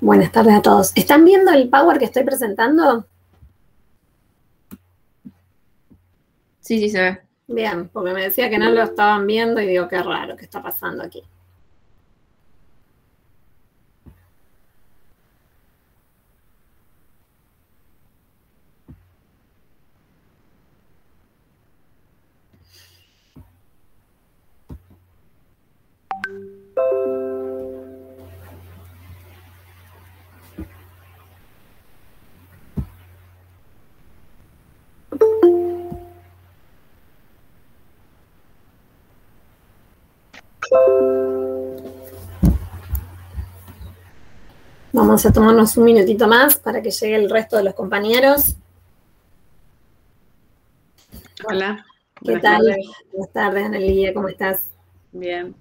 Buenas tardes a todos. ¿Están viendo el Power que estoy presentando? Sí, sí se ve. Bien, porque me decía que no lo estaban viendo y digo, qué raro, ¿qué está pasando aquí? Vamos a tomarnos un minutito más para que llegue el resto de los compañeros. Hola. ¿Qué tal? Buenas tardes, Analia, ¿cómo estás? Bien.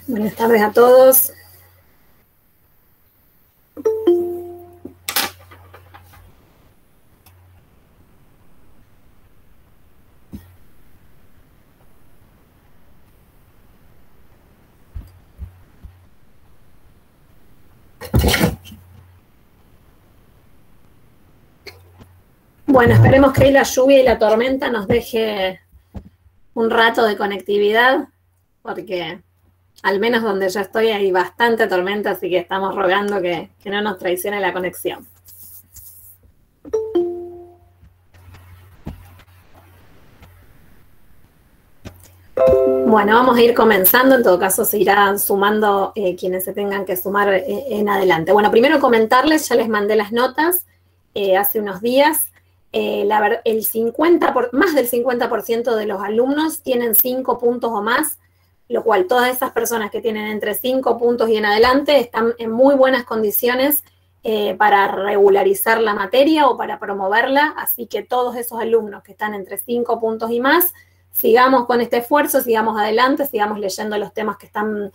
Buenas tardes a todos. Bueno, esperemos que hoy la lluvia y la tormenta nos deje un rato de conectividad, porque al menos donde yo estoy hay bastante tormenta, así que estamos rogando que no nos traicione la conexión. Bueno, vamos a ir comenzando, en todo caso se irán sumando quienes se tengan que sumar en adelante. Bueno, primero comentarles, ya les mandé las notas hace unos días. Más del 50% de los alumnos tienen 5 puntos o más, lo cual todas esas personas que tienen entre 5 puntos y en adelante están en muy buenas condiciones para regularizar la materia o para promoverla, así que todos esos alumnos que están entre 5 puntos y más, sigamos con este esfuerzo, sigamos adelante, sigamos leyendo los temas que están,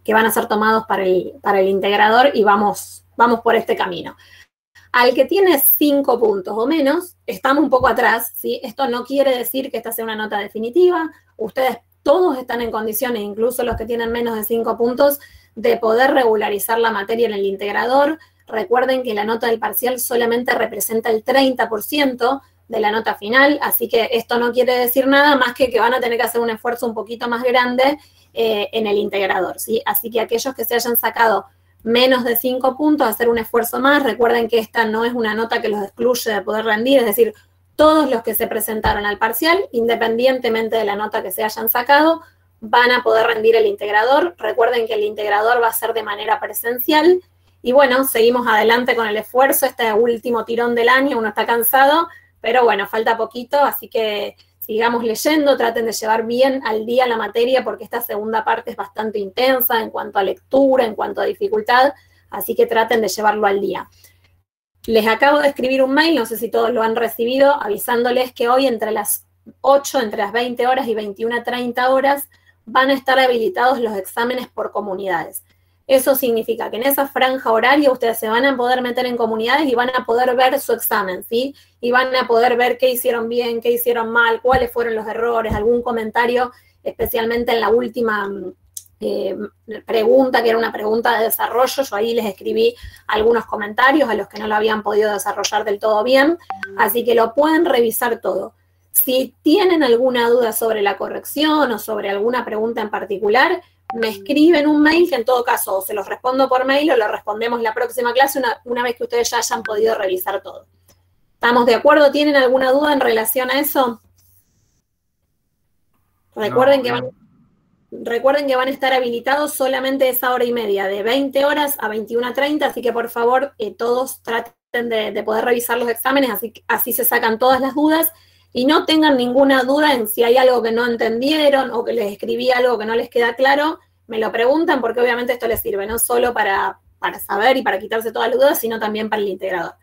que van a ser tomados para el integrador y vamos por este camino. Al que tiene 5 puntos o menos, estamos un poco atrás, ¿sí? Esto no quiere decir que esta sea una nota definitiva. Ustedes todos están en condiciones, incluso los que tienen menos de 5 puntos, de poder regularizar la materia en el integrador. Recuerden que la nota del parcial solamente representa el 30% de la nota final, así que esto no quiere decir nada más que van a tener que hacer un esfuerzo un poquito más grande en el integrador, ¿sí? Así que aquellos que se hayan sacado menos de 5 puntos, hacer un esfuerzo más. Recuerden que esta no es una nota que los excluye de poder rendir, es decir, todos los que se presentaron al parcial, independientemente de la nota que se hayan sacado, van a poder rendir el integrador. Recuerden que el integrador va a ser de manera presencial. Y bueno, seguimos adelante con el esfuerzo, este último tirón del año, uno está cansado, pero bueno, falta poquito, así que sigamos leyendo, traten de llevar bien al día la materia porque esta segunda parte es bastante intensa en cuanto a lectura, en cuanto a dificultad, así que traten de llevarlo al día. Les acabo de escribir un mail, no sé si todos lo han recibido, avisándoles que hoy entre las 8, entre las 20 horas y 21:30 horas, van a estar habilitados los exámenes por comunidades. Eso significa que en esa franja horaria ustedes se van a poder meter en comunidades y van a poder ver su examen, ¿sí? Y van a poder ver qué hicieron bien, qué hicieron mal, cuáles fueron los errores, algún comentario, especialmente en la última pregunta, que era una pregunta de desarrollo. Yo ahí les escribí algunos comentarios a los que no lo habían podido desarrollar del todo bien, así que lo pueden revisar todo. Si tienen alguna duda sobre la corrección o sobre alguna pregunta en particular, me escriben un mail que en todo caso se los respondo por mail o lo respondemos en la próxima clase una vez que ustedes ya hayan podido revisar todo. ¿Estamos de acuerdo? ¿Tienen alguna duda en relación a eso? Recuerden que van a estar habilitados solamente esa hora y media, de 20 horas a 21:30, así que por favor todos traten de poder revisar los exámenes, así se sacan todas las dudas y no tengan ninguna duda en si hay algo que no entendieron o que les escribí algo que no les queda claro, me lo preguntan porque obviamente esto les sirve no solo para saber y para quitarse todas las dudas, sino también para el integrador.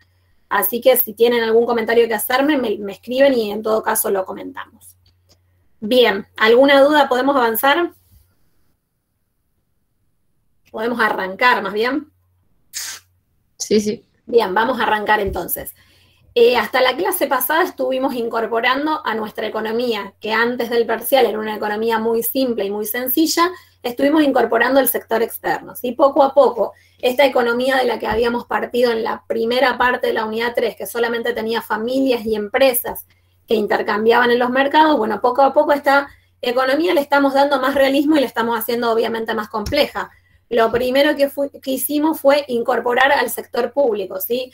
Así que si tienen algún comentario que hacerme, me escriben y en todo caso lo comentamos. Bien, ¿alguna duda? ¿Podemos avanzar? ¿Podemos arrancar más bien? Sí, sí. Bien, vamos a arrancar entonces. Hasta la clase pasada estuvimos incorporando a nuestra economía, que antes del parcial era una economía muy simple y muy sencilla, estuvimos incorporando el sector externo. ¿Sí? Poco a poco, esta economía de la que habíamos partido en la primera parte de la unidad 3, que solamente tenía familias y empresas que intercambiaban en los mercados, bueno, poco a poco esta economía le estamos dando más realismo y le estamos haciendo obviamente más compleja. Lo primero que hicimos fue incorporar al sector público, ¿sí?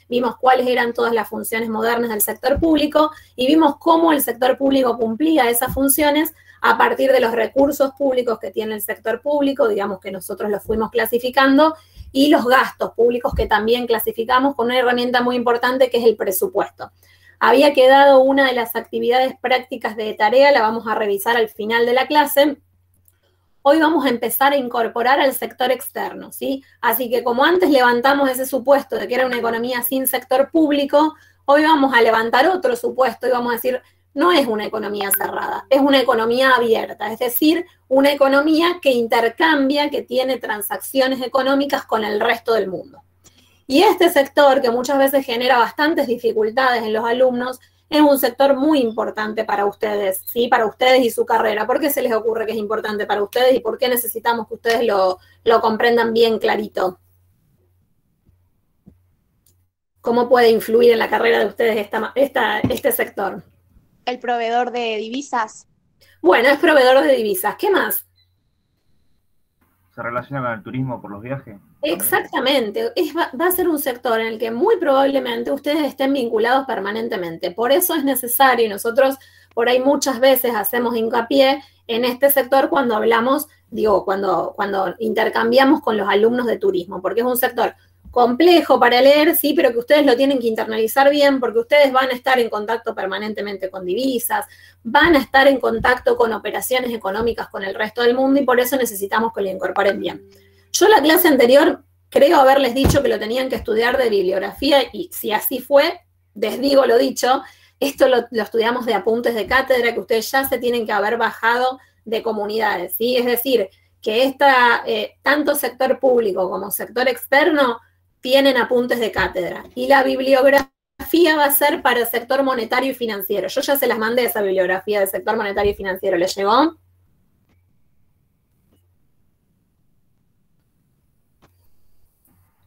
Vimos cuáles eran todas las funciones modernas del sector público y vimos cómo el sector público cumplía esas funciones a partir de los recursos públicos que tiene el sector público, digamos que nosotros los fuimos clasificando, y los gastos públicos que también clasificamos con una herramienta muy importante que es el presupuesto. Había quedado una de las actividades prácticas de tarea, la vamos a revisar al final de la clase. Hoy vamos a empezar a incorporar al sector externo, ¿sí? Así que como antes levantamos ese supuesto de que era una economía sin sector público, hoy vamos a levantar otro supuesto y vamos a decir, no es una economía cerrada, es una economía abierta, es decir, una economía que intercambia, que tiene transacciones económicas con el resto del mundo. Y este sector, que muchas veces genera bastantes dificultades en los alumnos, es un sector muy importante para ustedes, ¿sí? Para ustedes y su carrera. ¿Por qué se les ocurre que es importante para ustedes y por qué necesitamos que ustedes lo comprendan bien clarito? ¿Cómo puede influir en la carrera de ustedes este sector? El proveedor de divisas. Bueno, es proveedor de divisas. ¿Qué más? ¿Se relaciona con el turismo por los viajes? Exactamente, va a ser un sector en el que muy probablemente ustedes estén vinculados permanentemente. Por eso es necesario, y nosotros por ahí muchas veces hacemos hincapié en este sector cuando hablamos, cuando intercambiamos con los alumnos de turismo, porque es un sector complejo para leer, sí, pero que ustedes lo tienen que internalizar bien, porque ustedes van a estar en contacto permanentemente con divisas, van a estar en contacto con operaciones económicas con el resto del mundo y por eso necesitamos que lo incorporen bien. Yo la clase anterior creo haberles dicho que lo tenían que estudiar de bibliografía y si así fue, les digo lo dicho, esto lo estudiamos de apuntes de cátedra que ustedes ya se tienen que haber bajado de comunidades, ¿sí? Es decir, que tanto sector público como sector externo tienen apuntes de cátedra y la bibliografía va a ser para el sector monetario y financiero. Yo ya se las mandé esa bibliografía del sector monetario y financiero, ¿les llegó?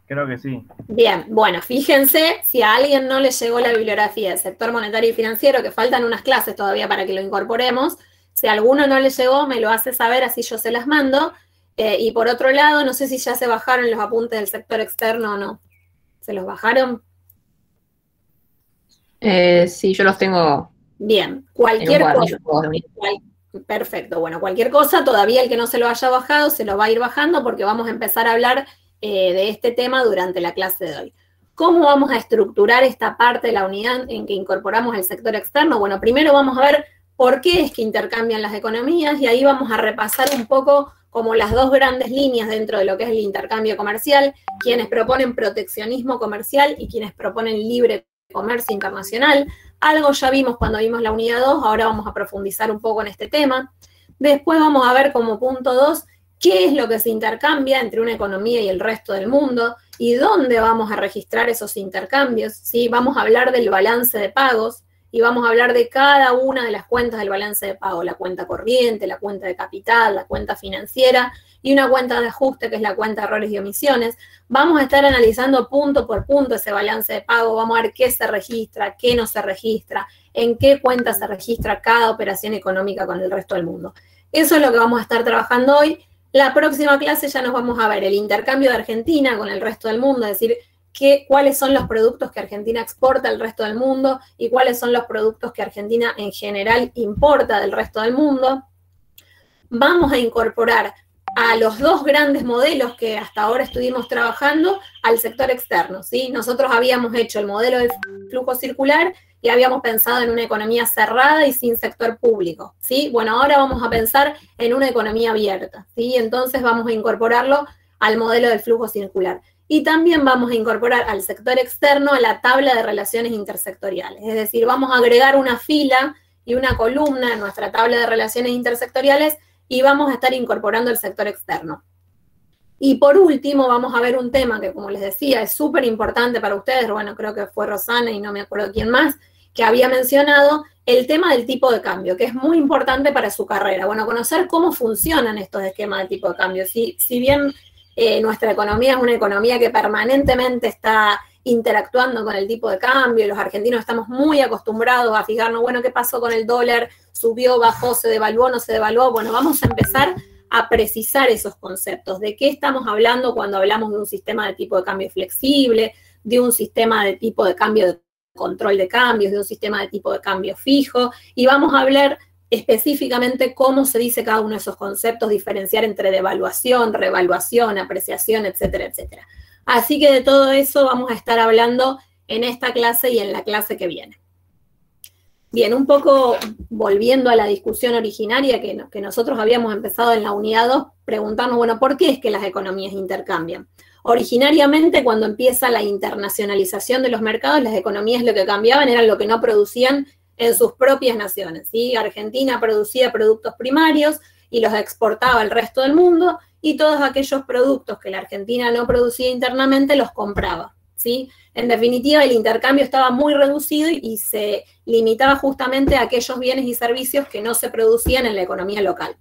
Creo que sí. Bien, bueno, fíjense si a alguien no le llegó la bibliografía del sector monetario y financiero, que faltan unas clases todavía para que lo incorporemos, si a alguno no le llegó, me lo hace saber, así yo se las mando. Y por otro lado, no sé si ya se bajaron los apuntes del sector externo o no. ¿Se los bajaron? Sí, yo los tengo. Bien, cualquier en un cosa. cuadernillo. Perfecto, bueno, cualquier cosa, todavía el que no se lo haya bajado se lo va a ir bajando porque vamos a empezar a hablar de este tema durante la clase de hoy. ¿Cómo vamos a estructurar esta parte de la unidad en que incorporamos el sector externo? Bueno, primero vamos a ver por qué es que intercambian las economías y ahí vamos a repasar un poco como las dos grandes líneas dentro de lo que es el intercambio comercial, quienes proponen proteccionismo comercial y quienes proponen libre comercio internacional. Algo ya vimos cuando vimos la unidad 2, ahora vamos a profundizar un poco en este tema. Después vamos a ver como punto 2 qué es lo que se intercambia entre una economía y el resto del mundo y dónde vamos a registrar esos intercambios, ¿sí? Vamos a hablar del balance de pagos y vamos a hablar de cada una de las cuentas del balance de pago, la cuenta corriente, la cuenta de capital, la cuenta financiera y una cuenta de ajuste que es la cuenta de errores y omisiones. Vamos a estar analizando punto por punto ese balance de pago, vamos a ver qué se registra, qué no se registra, en qué cuenta se registra cada operación económica con el resto del mundo. Eso es lo que vamos a estar trabajando hoy. La próxima clase ya nos vamos a ver el intercambio de Argentina con el resto del mundo, es decir, cuáles son los productos que Argentina exporta al resto del mundo y cuáles son los productos que Argentina en general importa del resto del mundo. Vamos a incorporar a los dos grandes modelos que hasta ahora estuvimos trabajando al sector externo, ¿sí? Nosotros habíamos hecho el modelo de flujo circular y habíamos pensado en una economía cerrada y sin sector público, ¿sí? Bueno, ahora vamos a pensar en una economía abierta, ¿sí? Entonces vamos a incorporarlo al modelo del flujo circular. Y también vamos a incorporar al sector externo a la tabla de relaciones intersectoriales. Es decir, vamos a agregar una fila y una columna en nuestra tabla de relaciones intersectoriales, y vamos a estar incorporando el sector externo. Y por último, vamos a ver un tema que, como les decía, es súper importante para ustedes. Bueno, creo que fue Rosana y no me acuerdo quién más, que había mencionado el tema del tipo de cambio, que es muy importante para su carrera. Bueno, conocer cómo funcionan estos esquemas de tipo de cambio. Si bien nuestra economía es una economía que permanentemente está interactuando con el tipo de cambio, y los argentinos estamos muy acostumbrados a fijarnos, bueno, ¿qué pasó con el dólar? ¿Subió, bajó, se devaluó, no se devaluó? Bueno, vamos a empezar a precisar esos conceptos. ¿De qué estamos hablando cuando hablamos de un sistema de tipo de cambio flexible, de un sistema de tipo de cambio de control de cambios, de un sistema de tipo de cambio fijo? Y vamos a hablar específicamente cómo se dice cada uno de esos conceptos, diferenciar entre devaluación, revaluación, apreciación, etcétera, etcétera. Así que de todo eso vamos a estar hablando en esta clase y en la clase que viene. Bien, un poco volviendo a la discusión originaria que nosotros habíamos empezado en la unidad 2, preguntarnos, bueno, ¿por qué es que las economías intercambian? Originariamente, cuando empieza la internacionalización de los mercados, las economías lo que cambiaban era lo que no producían en sus propias naciones, ¿sí? Argentina producía productos primarios y los exportaba al resto del mundo, y todos aquellos productos que la Argentina no producía internamente los compraba, ¿sí? En definitiva, el intercambio estaba muy reducido y se limitaba justamente a aquellos bienes y servicios que no se producían en la economía local.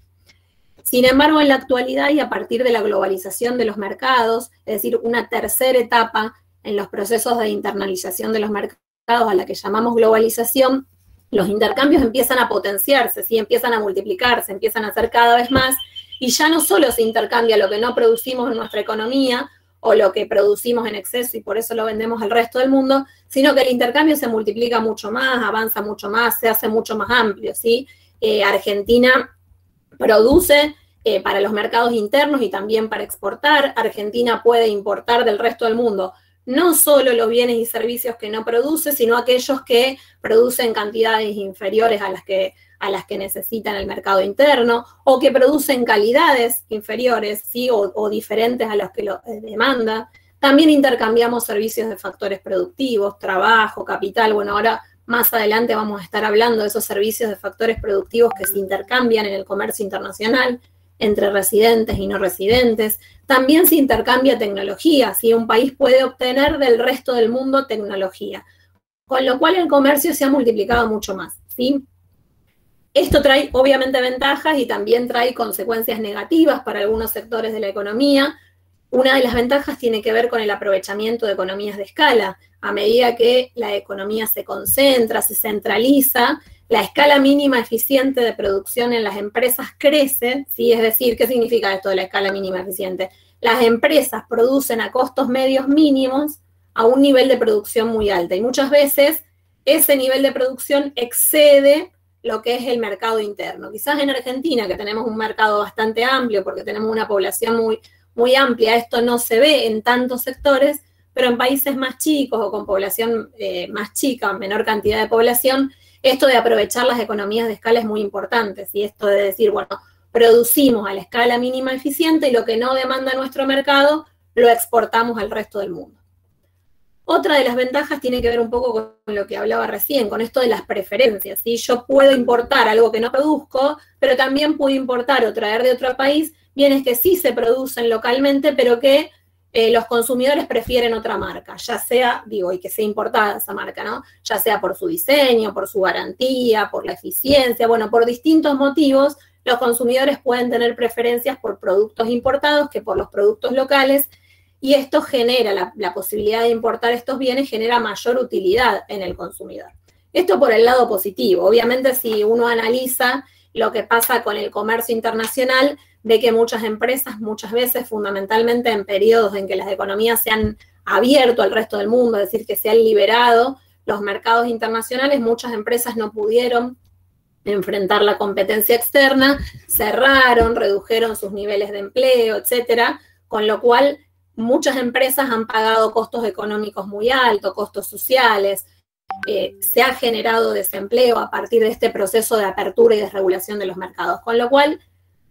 Sin embargo, en la actualidad y a partir de la globalización de los mercados, es decir, una tercera etapa en los procesos de internalización de los mercados, a la que llamamos globalización, los intercambios empiezan a potenciarse, ¿sí? Empiezan a multiplicarse, empiezan a ser cada vez más, y ya no solo se intercambia lo que no producimos en nuestra economía o lo que producimos en exceso y por eso lo vendemos al resto del mundo, sino que el intercambio se multiplica mucho más, avanza mucho más, se hace mucho más amplio, ¿sí? Argentina produce para los mercados internos y también para exportar. Argentina puede importar del resto del mundo no solo los bienes y servicios que no produce, sino aquellos que producen cantidades inferiores a las que necesitan el mercado interno, o que producen calidades inferiores, ¿sí? o diferentes a los que lo demanda. También intercambiamos servicios de factores productivos, trabajo, capital. Bueno, ahora más adelante vamos a estar hablando de esos servicios de factores productivos que se intercambian en el comercio internacional entre residentes y no residentes. También se intercambia tecnología, ¿sí? Un país puede obtener del resto del mundo tecnología, con lo cual el comercio se ha multiplicado mucho más, ¿sí? Esto trae obviamente ventajas y también trae consecuencias negativas para algunos sectores de la economía. Una de las ventajas tiene que ver con el aprovechamiento de economías de escala. A medida que la economía se concentra, se centraliza, la escala mínima eficiente de producción en las empresas crece, ¿sí? Es decir, ¿qué significa esto de la escala mínima eficiente? Las empresas producen a costos medios mínimos a un nivel de producción muy alto, y muchas veces ese nivel de producción excede lo que es el mercado interno. Quizás en Argentina, que tenemos un mercado bastante amplio porque tenemos una población muy amplia, esto no se ve en tantos sectores, pero en países más chicos o con población más chica, menor cantidad de población, esto de aprovechar las economías de escala es muy importante, ¿sí? Esto de decir, bueno, producimos a la escala mínima eficiente y lo que no demanda nuestro mercado lo exportamos al resto del mundo. Otra de las ventajas tiene que ver un poco con lo que hablaba recién, con esto de las preferencias, ¿sí? Yo puedo importar algo que no produzco, pero también puedo importar o traer de otro país bienes que sí se producen localmente, pero que los consumidores prefieren otra marca, ya sea, y que sea importada esa marca, ¿no? Ya sea por su diseño, por su garantía, por la eficiencia, bueno, por distintos motivos, los consumidores pueden tener preferencias por productos importados que por los productos locales, y esto genera, la posibilidad de importar estos bienes genera mayor utilidad en el consumidor. Esto por el lado positivo. Obviamente, si uno analiza lo que pasa con el comercio internacional, de que muchas empresas, muchas veces, fundamentalmente en periodos en que las economías se han abierto al resto del mundo, es decir, que se han liberado los mercados internacionales, muchas empresas no pudieron enfrentar la competencia externa, cerraron, redujeron sus niveles de empleo, etcétera, con lo cual muchas empresas han pagado costos económicos muy altos, costos sociales, se ha generado desempleo a partir de este proceso de apertura y desregulación de los mercados, con lo cual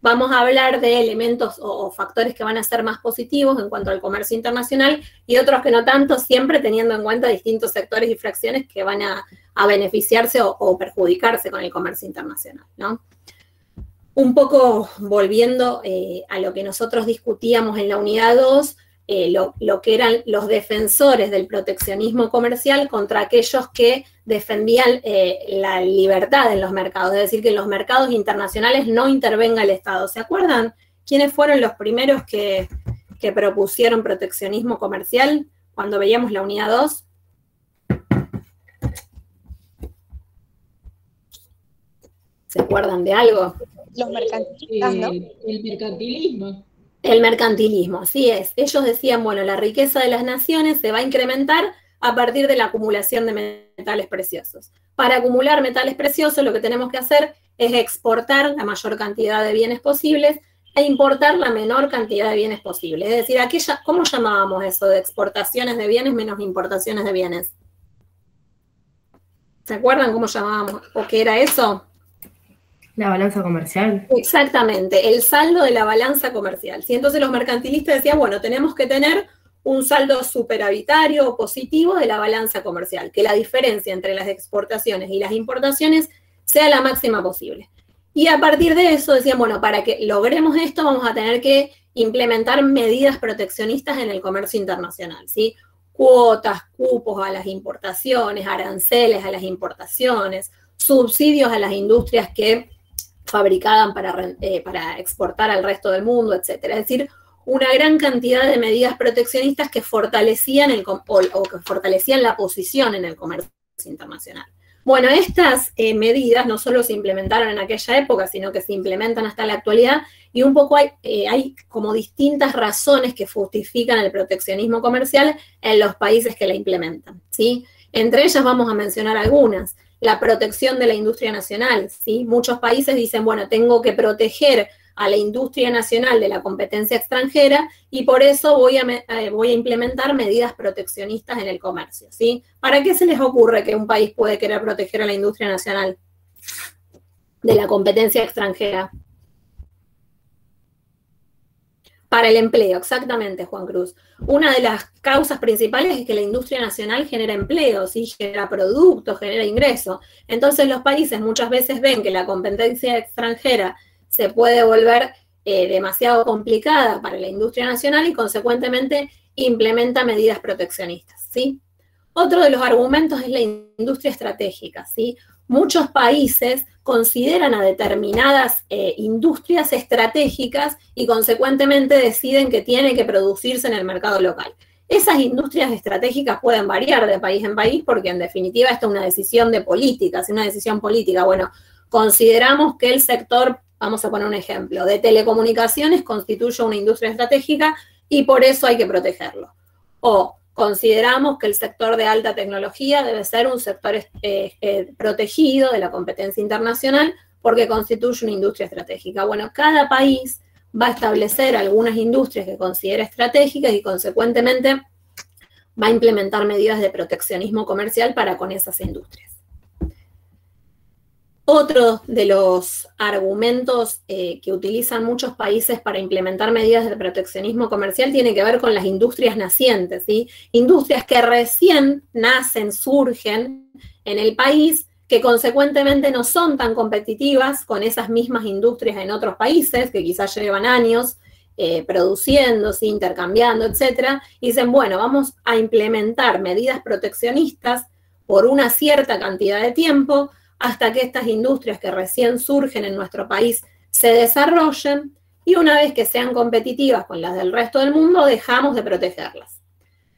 vamos a hablar de elementos o factores que van a ser más positivos en cuanto al comercio internacional y otros que no tanto, siempre teniendo en cuenta distintos sectores y fracciones que van a beneficiarse o perjudicarse con el comercio internacional, ¿no? Un poco volviendo a lo que nosotros discutíamos en la unidad 2, lo que eran los defensores del proteccionismo comercial contra aquellos que defendían la libertad en los mercados, es decir, que en los mercados internacionales no intervenga el Estado. ¿Se acuerdan quiénes fueron los primeros que propusieron proteccionismo comercial cuando veíamos la unidad 2? ¿Se acuerdan de algo? Los mercantilistas, ¿no? El mercantilismo. El mercantilismo, así es. Ellos decían, bueno, la riqueza de las naciones se va a incrementar a partir de la acumulación de metales preciosos. Para acumular metales preciosos lo que tenemos que hacer es exportar la mayor cantidad de bienes posibles e importar la menor cantidad de bienes posibles. Es decir, ¿cómo llamábamos eso de exportaciones de bienes menos importaciones de bienes? ¿Se acuerdan cómo llamábamos o qué era eso? La balanza comercial. Exactamente, el saldo de la balanza comercial. ¿Sí? Entonces los mercantilistas decían, bueno, tenemos que tener un saldo superavitario o positivo de la balanza comercial, que la diferencia entre las exportaciones y las importaciones sea la máxima posible. Y a partir de eso decían, bueno, para que logremos esto vamos a tener que implementar medidas proteccionistas en el comercio internacional, ¿sí? Cuotas, cupos a las importaciones, aranceles a las importaciones, subsidios a las industrias que fabricaban para exportar al resto del mundo, etcétera. Es decir, una gran cantidad de medidas proteccionistas que fortalecían que fortalecían la posición en el comercio internacional. Bueno, estas medidas no solo se implementaron en aquella época, sino que se implementan hasta la actualidad, y un poco hay como distintas razones que justifican el proteccionismo comercial en los países que la implementan, ¿sí? Entre ellas vamos a mencionar algunas. La protección de la industria nacional, ¿sí? Muchos países dicen, bueno, tengo que proteger a la industria nacional de la competencia extranjera y por eso voy a implementar medidas proteccionistas en el comercio, ¿sí? ¿Para qué se les ocurre que un país puede querer proteger a la industria nacional de la competencia extranjera? Para el empleo, exactamente, Juan Cruz. Una de las causas principales es que la industria nacional genera empleo, ¿sí? Genera productos, genera ingresos. Entonces los países muchas veces ven que la competencia extranjera se puede volver demasiado complicada para la industria nacional y consecuentemente implementa medidas proteccionistas, ¿sí? Otro de los argumentos es la industria estratégica, ¿sí? Muchos países consideran a determinadas industrias estratégicas y consecuentemente deciden que tiene que producirse en el mercado local. Esas industrias estratégicas pueden variar de país en país porque en definitiva esta es una decisión de política, es una decisión política. Bueno, consideramos que el sector, vamos a poner un ejemplo, de telecomunicaciones constituye una industria estratégica y por eso hay que protegerlo. O consideramos que el sector de alta tecnología debe ser un sector protegido de la competencia internacional porque constituye una industria estratégica. Bueno, cada país va a establecer algunas industrias que considera estratégicas y consecuentemente va a implementar medidas de proteccionismo comercial para con esas industrias. Otro de los argumentos que utilizan muchos países para implementar medidas de proteccionismo comercial tiene que ver con las industrias nacientes, ¿sí? Industrias que recién nacen, surgen en el país, que consecuentemente no son tan competitivas con esas mismas industrias en otros países, que quizás llevan años produciendo, ¿sí? Intercambiando, etcétera, y dicen, bueno, vamos a implementar medidas proteccionistas por una cierta cantidad de tiempo, hasta que estas industrias que recién surgen en nuestro país se desarrollen y una vez que sean competitivas con las del resto del mundo, dejamos de protegerlas.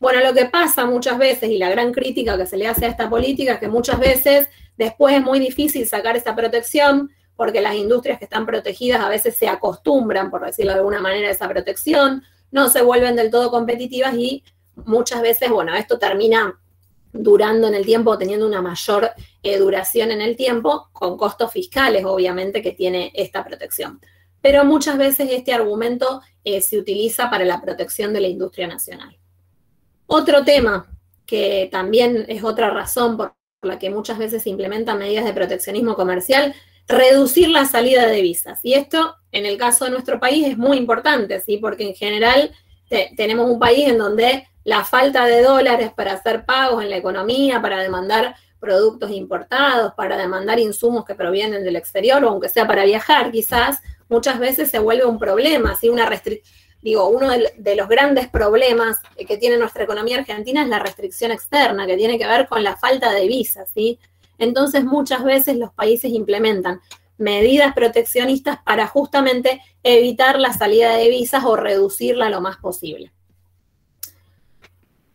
Bueno, lo que pasa muchas veces y la gran crítica que se le hace a esta política es que muchas veces después es muy difícil sacar esa protección porque las industrias que están protegidas a veces se acostumbran, por decirlo de alguna manera, a esa protección, no se vuelven del todo competitivas y muchas veces, bueno, esto termina durando en el tiempo, teniendo una mayor duración en el tiempo, con costos fiscales, obviamente, que tiene esta protección. Pero muchas veces este argumento se utiliza para la protección de la industria nacional. Otro tema, que también es otra razón por la que muchas veces se implementan medidas de proteccionismo comercial, reducir la salida de divisas. Y esto en el caso de nuestro país es muy importante, ¿sí? Porque en general tenemos un país en donde la falta de dólares para hacer pagos en la economía, para demandar productos importados, para demandar insumos que provienen del exterior, o aunque sea para viajar, quizás, muchas veces se vuelve un problema, ¿sí? Uno de los grandes problemas que tiene nuestra economía argentina es la restricción externa, que tiene que ver con la falta de visas, ¿sí? Entonces, muchas veces los países implementan medidas proteccionistas para justamente evitar la salida de visas o reducirla lo más posible.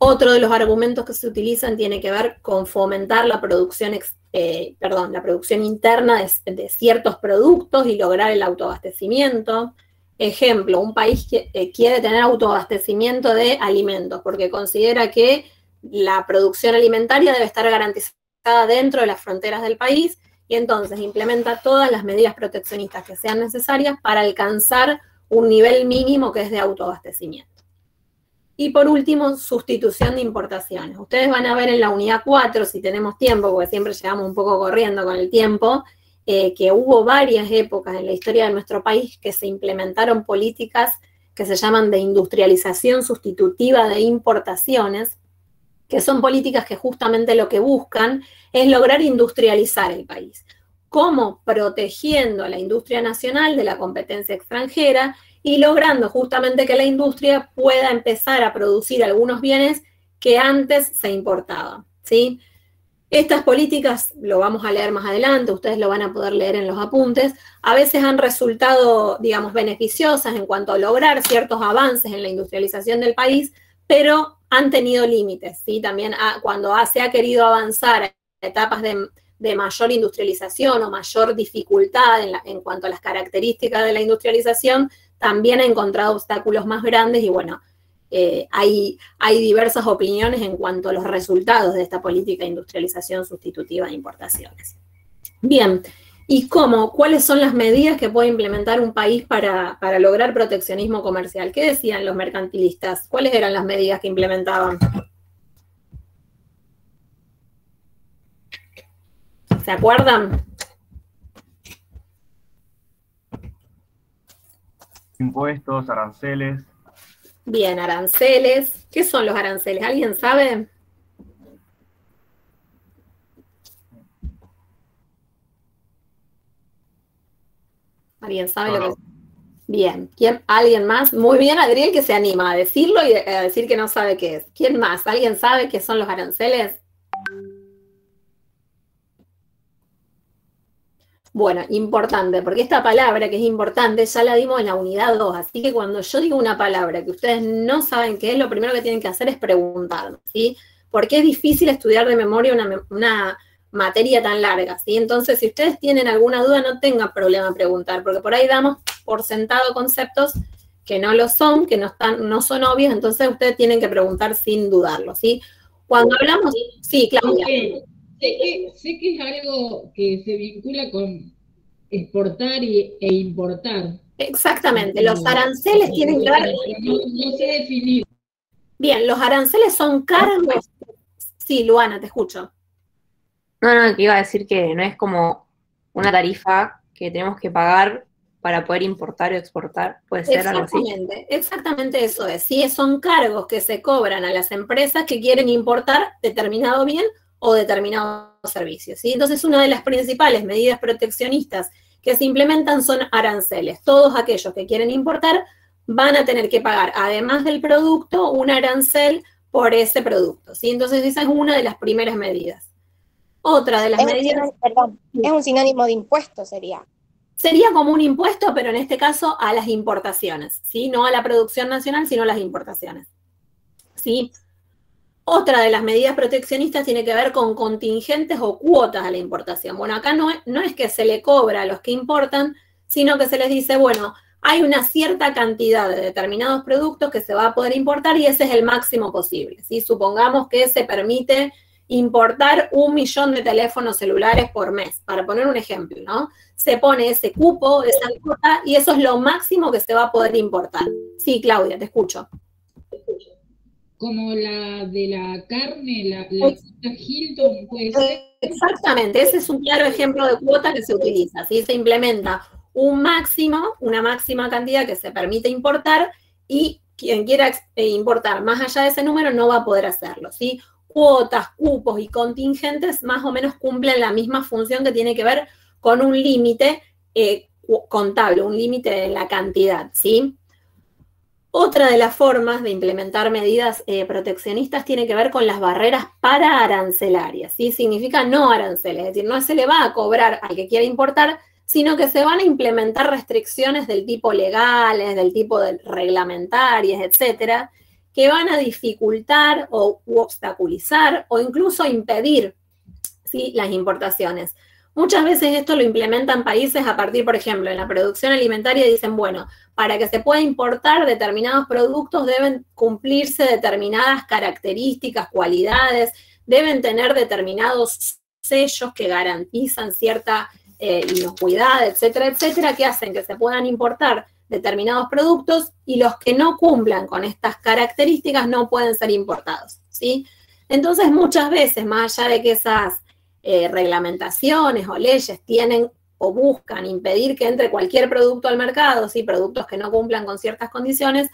Otro de los argumentos que se utilizan tiene que ver con fomentar la producción, la producción interna de ciertos productos y lograr el autoabastecimiento. Ejemplo, un país que quiere tener autoabastecimiento de alimentos porque considera que la producción alimentaria debe estar garantizada dentro de las fronteras del país y entonces implementa todas las medidas proteccionistas que sean necesarias para alcanzar un nivel mínimo que es de autoabastecimiento. Y por último, sustitución de importaciones. Ustedes van a ver en la unidad 4, si tenemos tiempo, porque siempre llegamos un poco corriendo con el tiempo, que hubo varias épocas en la historia de nuestro país que se implementaron políticas que se llaman de industrialización sustitutiva de importaciones, que son políticas que justamente lo que buscan es lograr industrializar el país. ¿Cómo? Protegiendo a la industria nacional de la competencia extranjera y logrando justamente que la industria pueda empezar a producir algunos bienes que antes se importaban, ¿sí? Estas políticas, lo vamos a leer más adelante, ustedes lo van a poder leer en los apuntes, a veces han resultado, digamos, beneficiosas en cuanto a lograr ciertos avances en la industrialización del país, pero han tenido límites, ¿sí? También cuando se ha querido avanzar a etapas de mayor industrialización o mayor dificultad en cuanto a las características de la industrialización, también ha encontrado obstáculos más grandes y bueno, hay diversas opiniones en cuanto a los resultados de esta política de industrialización sustitutiva de importaciones. Bien, ¿y cómo? ¿Cuáles son las medidas que puede implementar un país para lograr proteccionismo comercial? ¿Qué decían los mercantilistas? ¿Cuáles eran las medidas que implementaban? ¿Se acuerdan? Impuestos, aranceles. Bien, aranceles. ¿Qué son los aranceles? ¿Alguien sabe? ¿Alguien sabe lo que es? Bien. ¿Alguien más? Muy bien, Adriel, que se anima a decirlo y a decir que no sabe qué es. ¿Quién más? ¿Alguien sabe qué son los aranceles? Bueno, importante, porque esta palabra que es importante ya la dimos en la unidad 2, así que cuando yo digo una palabra que ustedes no saben qué es, lo primero que tienen que hacer es preguntarme, ¿sí? Porque es difícil estudiar de memoria una materia tan larga, ¿sí? Entonces, si ustedes tienen alguna duda, no tengan problema en preguntar, porque por ahí damos por sentado conceptos que no lo son, que no son obvios, entonces ustedes tienen que preguntar sin dudarlo, ¿sí? Cuando hablamos... Sí, Claudia. Sé que es algo que se vincula con exportar e importar. Exactamente, los aranceles tienen que ver... No sé definir. Bien, los aranceles son cargos... Sí, Luana, te escucho. No, que iba a decir que no es como una tarifa que tenemos que pagar para poder importar o exportar, puede ser algo así. Exactamente eso es. Sí, son cargos que se cobran a las empresas que quieren importar determinado bien o determinados servicios, ¿sí? Entonces, una de las principales medidas proteccionistas que se implementan son aranceles. Todos aquellos que quieren importar van a tener que pagar, además del producto, un arancel por ese producto, ¿sí? Entonces, esa es una de las primeras medidas. Otra de las medidas... Es un sinónimo de impuesto, sería. Sería como un impuesto, pero en este caso a las importaciones, ¿sí? No a la producción nacional, sino a las importaciones, ¿sí? Otra de las medidas proteccionistas tiene que ver con contingentes o cuotas a la importación. Bueno, acá no es que se le cobra a los que importan, sino que se les dice, bueno, hay una cierta cantidad de determinados productos que se va a poder importar y ese es el máximo posible, ¿sí? Supongamos que se permite importar 1 millón de teléfonos celulares por mes, para poner un ejemplo, ¿no? Se pone ese cupo, esa cuota, y eso es lo máximo que se va a poder importar. Sí, Claudia, te escucho. Como la de la carne, la cuota Hilton, puede ser. Exactamente, ese es un claro ejemplo de cuota que se utiliza, ¿sí? Se implementa una máxima cantidad que se permite importar, y quien quiera importar más allá de ese número no va a poder hacerlo, ¿sí? Cuotas, cupos y contingentes más o menos cumplen la misma función que tiene que ver con un límite contable, un límite de la cantidad, ¿sí? Otra de las formas de implementar medidas proteccionistas tiene que ver con las barreras pararancelarias, ¿sí? Significa no aranceles, es decir, no se le va a cobrar al que quiera importar, sino que se van a implementar restricciones del tipo legales, del tipo reglamentarias, etcétera, que van a dificultar u obstaculizar o incluso impedir, ¿sí?, las importaciones. Muchas veces esto lo implementan países a partir, por ejemplo, en la producción alimentaria dicen, bueno, para que se pueda importar determinados productos deben cumplirse determinadas características, cualidades, deben tener determinados sellos que garantizan cierta inocuidad, etcétera, etcétera, que hacen que se puedan importar determinados productos y los que no cumplan con estas características no pueden ser importados, ¿sí? Entonces, muchas veces, más allá de que esas reglamentaciones o leyes tienen o buscan impedir que entre cualquier producto al mercado, ¿sí?, productos que no cumplan con ciertas condiciones,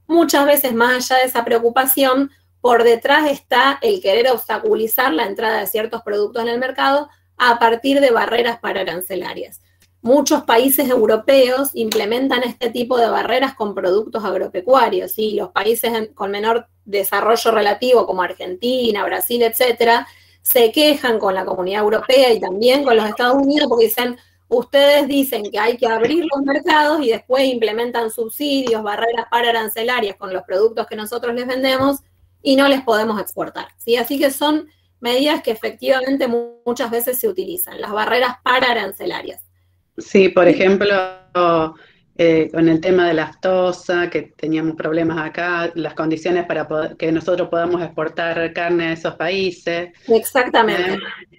muchas veces, más allá de esa preocupación, por detrás está el querer obstaculizar la entrada de ciertos productos en el mercado a partir de barreras pararancelarias. Muchos países europeos implementan este tipo de barreras con productos agropecuarios, ¿sí? Los países con menor desarrollo relativo, como Argentina, Brasil, etcétera, se quejan con la Comunidad Europea y también con los Estados Unidos porque dicen, ustedes dicen que hay que abrir los mercados y después implementan subsidios, barreras pararancelarias con los productos que nosotros les vendemos y no les podemos exportar, ¿sí? Así que son medidas que efectivamente muchas veces se utilizan, las barreras pararancelarias. Sí, por ejemplo, con el tema de la aftosa, que teníamos problemas acá, las condiciones para que nosotros podamos exportar carne a esos países. Exactamente.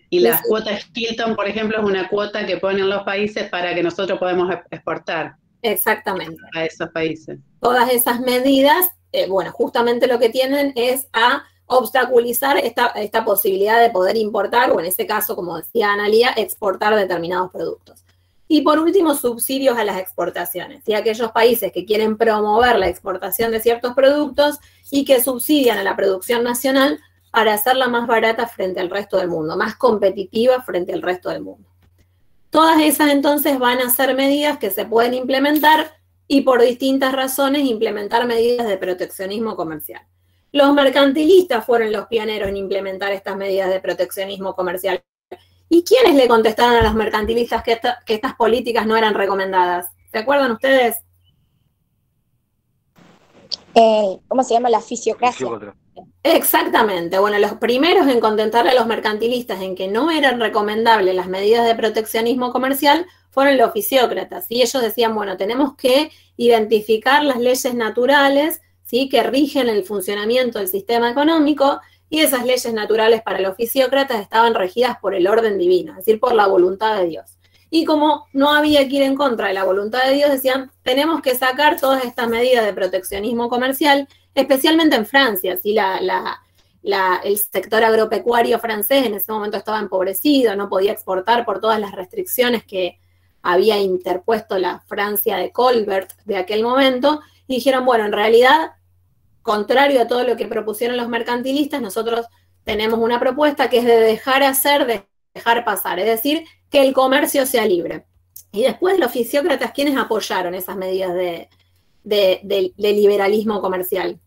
Y las cuotas Hilton, por ejemplo, es una cuota que ponen los países para que nosotros podamos exportar. Exactamente. A esos países. Todas esas medidas, bueno, justamente lo que tienen es a obstaculizar esta posibilidad de poder importar, o en este caso, como decía Analía, exportar determinados productos. Y por último, subsidios a las exportaciones, y aquellos países que quieren promover la exportación de ciertos productos y que subsidian a la producción nacional para hacerla más barata frente al resto del mundo, más competitiva frente al resto del mundo. Todas esas entonces van a ser medidas que se pueden implementar y por distintas razones implementar medidas de proteccionismo comercial. Los mercantilistas fueron los pioneros en implementar estas medidas de proteccionismo comercial. ¿Y quiénes le contestaron a los mercantilistas que estas políticas no eran recomendadas? ¿Se acuerdan ustedes? ¿Cómo se llama? La fisiocracia. Exactamente. Bueno, los primeros en contentarle a los mercantilistas en que no eran recomendables las medidas de proteccionismo comercial fueron los fisiócratas. ¿Sí? Ellos decían, bueno, tenemos que identificar las leyes naturales, ¿sí?, que rigen el funcionamiento del sistema económico, y esas leyes naturales para los fisiócratas estaban regidas por el orden divino, es decir, por la voluntad de Dios. Y como no había que ir en contra de la voluntad de Dios, decían, tenemos que sacar todas estas medidas de proteccionismo comercial, especialmente en Francia, ¿sí? El sector agropecuario francés en ese momento estaba empobrecido, no podía exportar por todas las restricciones que había interpuesto la Francia de Colbert de aquel momento, y dijeron, bueno, en realidad, contrario a todo lo que propusieron los mercantilistas, nosotros tenemos una propuesta que es de dejar hacer, de dejar pasar, es decir, que el comercio sea libre. Y después los fisiócratas, ¿quiénes apoyaron esas medidas de liberalismo comercial?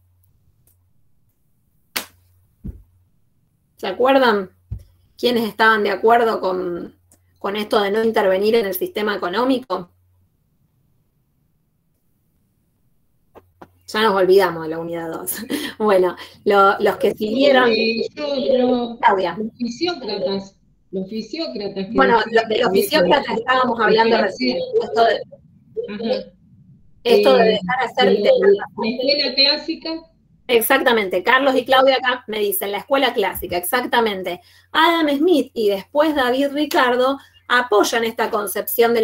¿Se acuerdan? ¿Quiénes estaban de acuerdo con esto de no intervenir en el sistema económico? Ya nos olvidamos de la unidad 2. Bueno, los que siguieron... Claudia. Los fisiócratas. Bueno, de los fisiócratas estábamos hablando recién. Esto de dejar hacer... La escuela clásica. Exactamente. Carlos y Claudia acá me dicen, la escuela clásica, exactamente. Adam Smith y después David Ricardo apoyan esta concepción de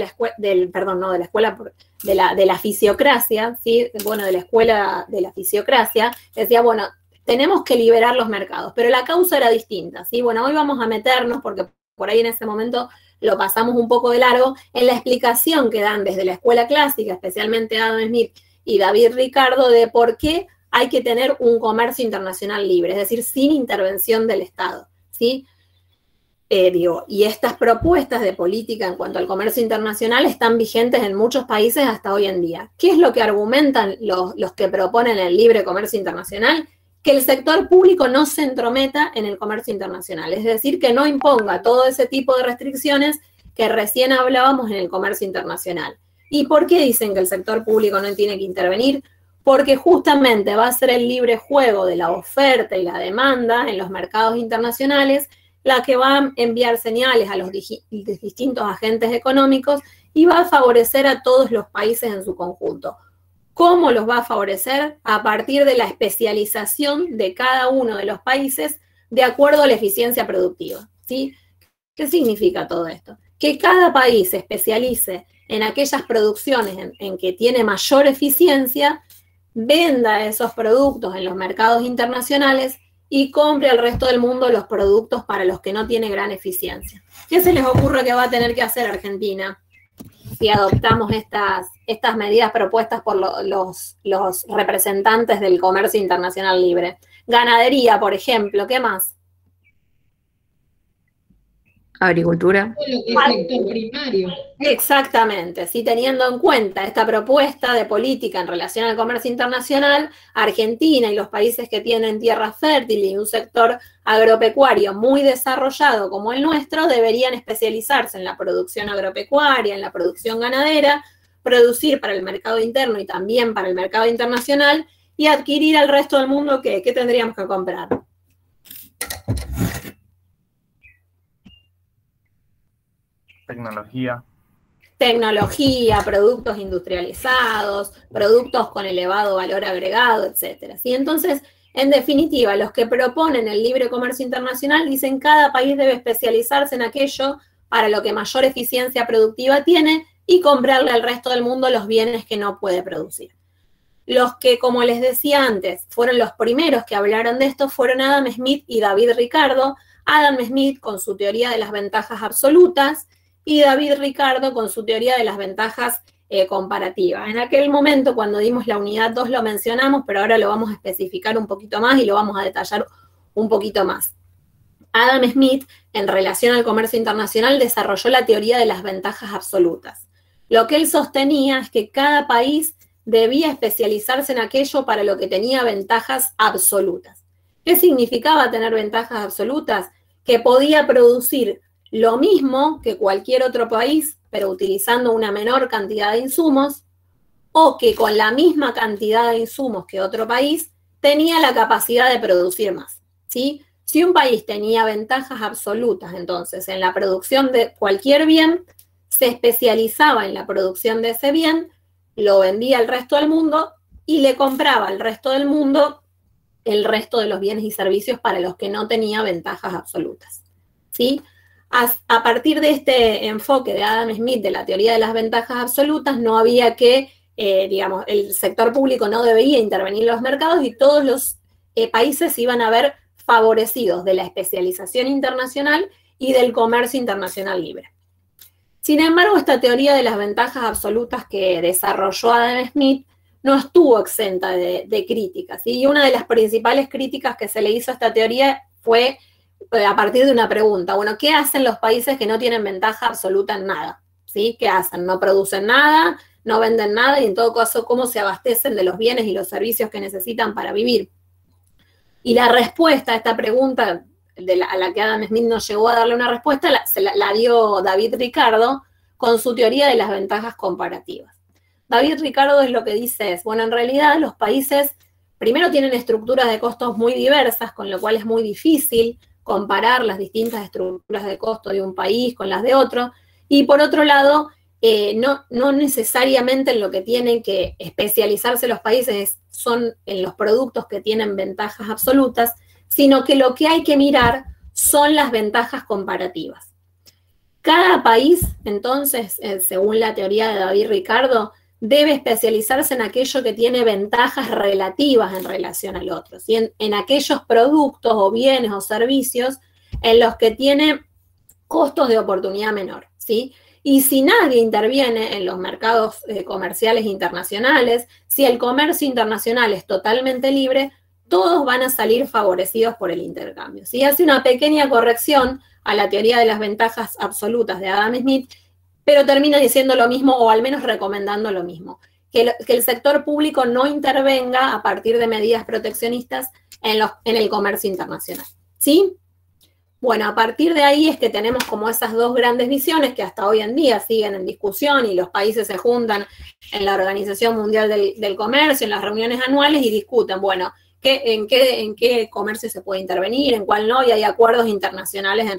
la fisiocracia, ¿sí? Bueno, de la escuela de la fisiocracia, decía, bueno, tenemos que liberar los mercados, pero la causa era distinta, ¿sí? Bueno, hoy vamos a meternos, porque por ahí en ese momento lo pasamos un poco de largo, en la explicación que dan desde la escuela clásica, especialmente Adam Smith y David Ricardo, de por qué hay que tener un comercio internacional libre, es decir, sin intervención del Estado, ¿sí? Y estas propuestas de política en cuanto al comercio internacional están vigentes en muchos países hasta hoy en día. ¿Qué es lo que argumentan los que proponen el libre comercio internacional? Que el sector público no se entrometa en el comercio internacional, es decir, que no imponga todo ese tipo de restricciones que recién hablábamos en el comercio internacional. ¿Y por qué dicen que el sector público no tiene que intervenir? Porque justamente va a ser el libre juego de la oferta y la demanda en los mercados internacionales la que va a enviar señales a los distintos agentes económicos y va a favorecer a todos los países en su conjunto. ¿Cómo los va a favorecer? A partir de la especialización de cada uno de los países de acuerdo a la eficiencia productiva, ¿sí? ¿Qué significa todo esto? Que cada país se especialice en aquellas producciones en que tiene mayor eficiencia, venda esos productos en los mercados internacionales y compre al resto del mundo los productos para los que no tiene gran eficiencia. ¿Qué se les ocurre que va a tener que hacer Argentina si adoptamos estas medidas propuestas por los representantes del comercio internacional libre? Ganadería, por ejemplo, ¿qué más? Agricultura. Todo lo que es sector primario. Exactamente, sí, teniendo en cuenta esta propuesta de política en relación al comercio internacional, Argentina y los países que tienen tierra fértil y un sector agropecuario muy desarrollado como el nuestro deberían especializarse en la producción agropecuaria, en la producción ganadera, producir para el mercado interno y también para el mercado internacional y adquirir al resto del mundo ¿qué tendríamos que comprar? Tecnología, productos industrializados, productos con elevado valor agregado, etcétera. ¿Sí? Entonces, en definitiva, los que proponen el libre comercio internacional dicen que cada país debe especializarse en aquello para lo que mayor eficiencia productiva tiene y comprarle al resto del mundo los bienes que no puede producir. Los que, como les decía antes, fueron los primeros que hablaron de esto fueron Adam Smith y David Ricardo. Adam Smith con su teoría de las ventajas absolutas y David Ricardo con su teoría de las ventajas comparativas. En aquel momento, cuando dimos la unidad 2, lo mencionamos, pero ahora lo vamos a especificar un poquito más y lo vamos a detallar un poquito más. Adam Smith, en relación al comercio internacional, desarrolló la teoría de las ventajas absolutas. Lo que él sostenía es que cada país debía especializarse en aquello para lo que tenía ventajas absolutas. ¿Qué significaba tener ventajas absolutas? Que podía producir lo mismo que cualquier otro país, pero utilizando una menor cantidad de insumos, o que con la misma cantidad de insumos que otro país, tenía la capacidad de producir más, ¿sí? Si un país tenía ventajas absolutas, entonces, en la producción de cualquier bien, se especializaba en la producción de ese bien, lo vendía al resto del mundo y le compraba al resto del mundo el resto de los bienes y servicios para los que no tenía ventajas absolutas, ¿sí? A partir de este enfoque de Adam Smith de la teoría de las ventajas absolutas, no había que, el sector público no debía intervenir en los mercados y todos los países iban a ver favorecidos de la especialización internacional y del comercio internacional libre. Sin embargo, esta teoría de las ventajas absolutas que desarrolló Adam Smith no estuvo exenta de críticas, ¿sí? Y una de las principales críticas que se le hizo a esta teoría fue a partir de una pregunta. Bueno, ¿qué hacen los países que no tienen ventaja absoluta en nada? ¿Sí? ¿Qué hacen? No producen nada, no venden nada y en todo caso, ¿cómo se abastecen de los bienes y los servicios que necesitan para vivir? Y la respuesta a esta pregunta, a la que Adam Smith no llegó a darle una respuesta, la dio David Ricardo con su teoría de las ventajas comparativas. David Ricardo es lo que dice es, bueno, en realidad los países primero tienen estructuras de costos muy diversas, con lo cual es muy difícil comparar las distintas estructuras de costo de un país con las de otro, y por otro lado, no necesariamente en lo que tienen que especializarse los países son en los productos que tienen ventajas absolutas, sino que lo que hay que mirar son las ventajas comparativas. Cada país, entonces, según la teoría de David Ricardo, debe especializarse en aquello que tiene ventajas relativas en relación al otro, ¿sí? En aquellos productos o bienes o servicios en los que tiene costos de oportunidad menor. ¿sí? Y si nadie interviene en los mercados comerciales internacionales, si el comercio internacional es totalmente libre, todos van a salir favorecidos por el intercambio. ¿Sí? Hace una pequeña corrección a la teoría de las ventajas absolutas de Adam Smith, pero termina diciendo lo mismo, o al menos recomendando lo mismo, que el sector público no intervenga a partir de medidas proteccionistas en el comercio internacional. ¿Sí? Bueno, a partir de ahí es que tenemos como esas dos grandes visiones que hasta hoy en día siguen en discusión y los países se juntan en la Organización Mundial del Comercio, en las reuniones anuales y discuten, bueno, en qué comercio se puede intervenir, en cuál no, y hay acuerdos internacionales,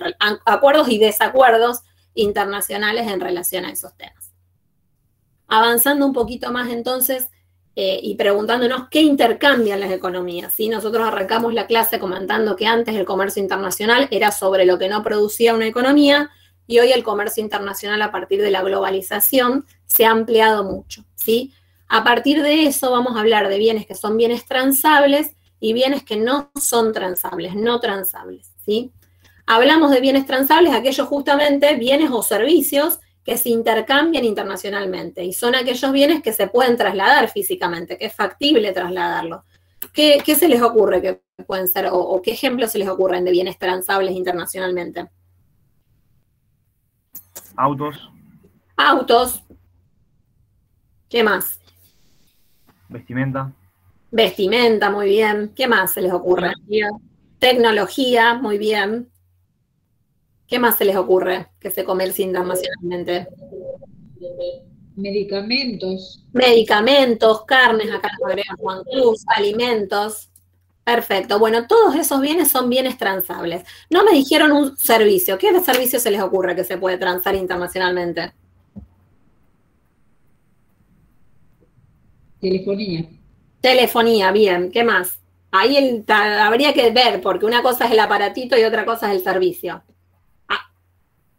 acuerdos y desacuerdos internacionales en relación a esos temas. Avanzando un poquito más entonces y preguntándonos qué intercambian las economías, ¿sí? Nosotros arrancamos la clase comentando que antes el comercio internacional era sobre lo que no producía una economía y hoy el comercio internacional a partir de la globalización se ha ampliado mucho, ¿sí? A partir de eso vamos a hablar de bienes que son bienes transables y bienes que no son transables, no transables, ¿sí? Hablamos de bienes transables, aquellos justamente bienes o servicios que se intercambian internacionalmente y son aquellos bienes que se pueden trasladar físicamente, que es factible trasladarlos. ¿Qué se les ocurre que pueden ser o qué ejemplos se les ocurren de bienes transables internacionalmente? Autos. Autos. ¿Qué más? Vestimenta. Vestimenta, muy bien. ¿Qué más se les ocurre? Tecnología, muy bien. ¿Qué más se les ocurre que se comercie internacionalmente? Medicamentos. Medicamentos, carnes, acá nos agrega Juan Cruz, alimentos. Perfecto. Bueno, todos esos bienes son bienes transables. No me dijeron un servicio. ¿Qué servicio se les ocurre que se puede transar internacionalmente? Telefonía. Telefonía, bien. ¿Qué más? Ahí habría que ver, porque una cosa es el aparatito y otra cosa es el servicio.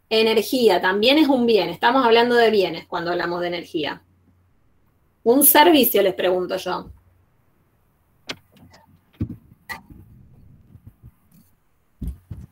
Energía, también es un bien. Estamos hablando de bienes cuando hablamos de energía. Un servicio, les pregunto yo.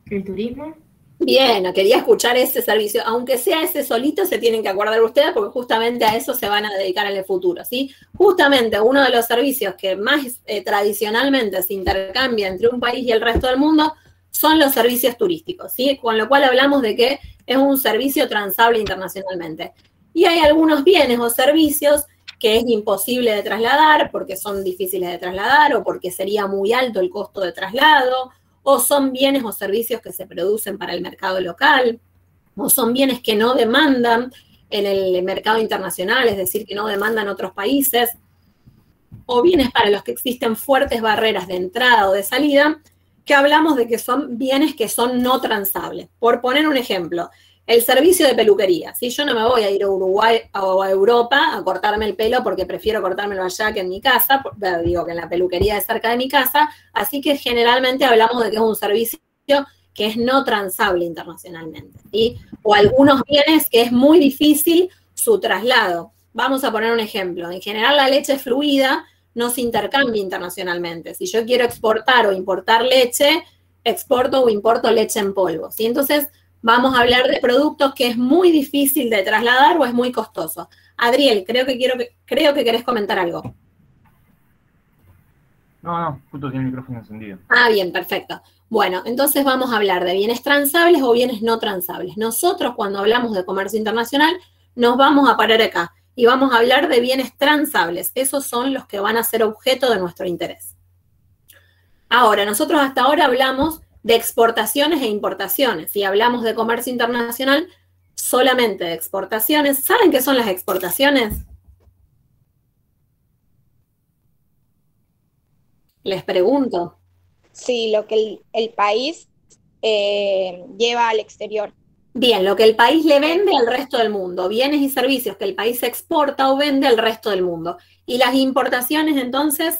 ¿El turismo? Bien, quería escuchar ese servicio. Aunque sea ese solito, se tienen que acordar ustedes porque justamente a eso se van a dedicar en el futuro, ¿sí? Justamente uno de los servicios que más tradicionalmente se intercambia entre un país y el resto del mundo son los servicios turísticos, ¿sí? Con lo cual hablamos de que es un servicio transable internacionalmente. Y hay algunos bienes o servicios que es imposible de trasladar porque son difíciles de trasladar o porque sería muy alto el costo de traslado, o son bienes o servicios que se producen para el mercado local, o son bienes que no demandan en el mercado internacional, es decir, que no demandan otros países, o bienes para los que existen fuertes barreras de entrada o de salida, que hablamos de que son bienes que son no transables. Por poner un ejemplo, el servicio de peluquería. Si yo no me voy a ir a Uruguay o a Europa a cortarme el pelo porque prefiero cortármelo allá que en mi casa, digo que en la peluquería de cerca de mi casa, así que generalmente hablamos de que es un servicio que es no transable internacionalmente, ¿sí? O algunos bienes que es muy difícil su traslado. Vamos a poner un ejemplo. En general la leche fluida no se intercambia internacionalmente. Si yo quiero exportar o importar leche, exporto o importo leche en polvo, ¿sí? Entonces, vamos a hablar de productos que es muy difícil de trasladar o es muy costoso. Adriel, creo que querés comentar algo. No, justo tiene el micrófono encendido. Ah, bien, perfecto. Bueno, entonces vamos a hablar de bienes transables o bienes no transables. Nosotros, cuando hablamos de comercio internacional, nos vamos a parar acá y vamos a hablar de bienes transables. Esos son los que van a ser objeto de nuestro interés. Ahora, nosotros hasta ahora hablamos de exportaciones e importaciones. Si hablamos de comercio internacional, solamente de exportaciones. ¿Saben qué son las exportaciones? Les pregunto. Sí, lo que el país lleva al exterior. Bien, lo que el país le vende al resto del mundo, bienes y servicios que el país exporta o vende al resto del mundo. ¿Y las importaciones, entonces?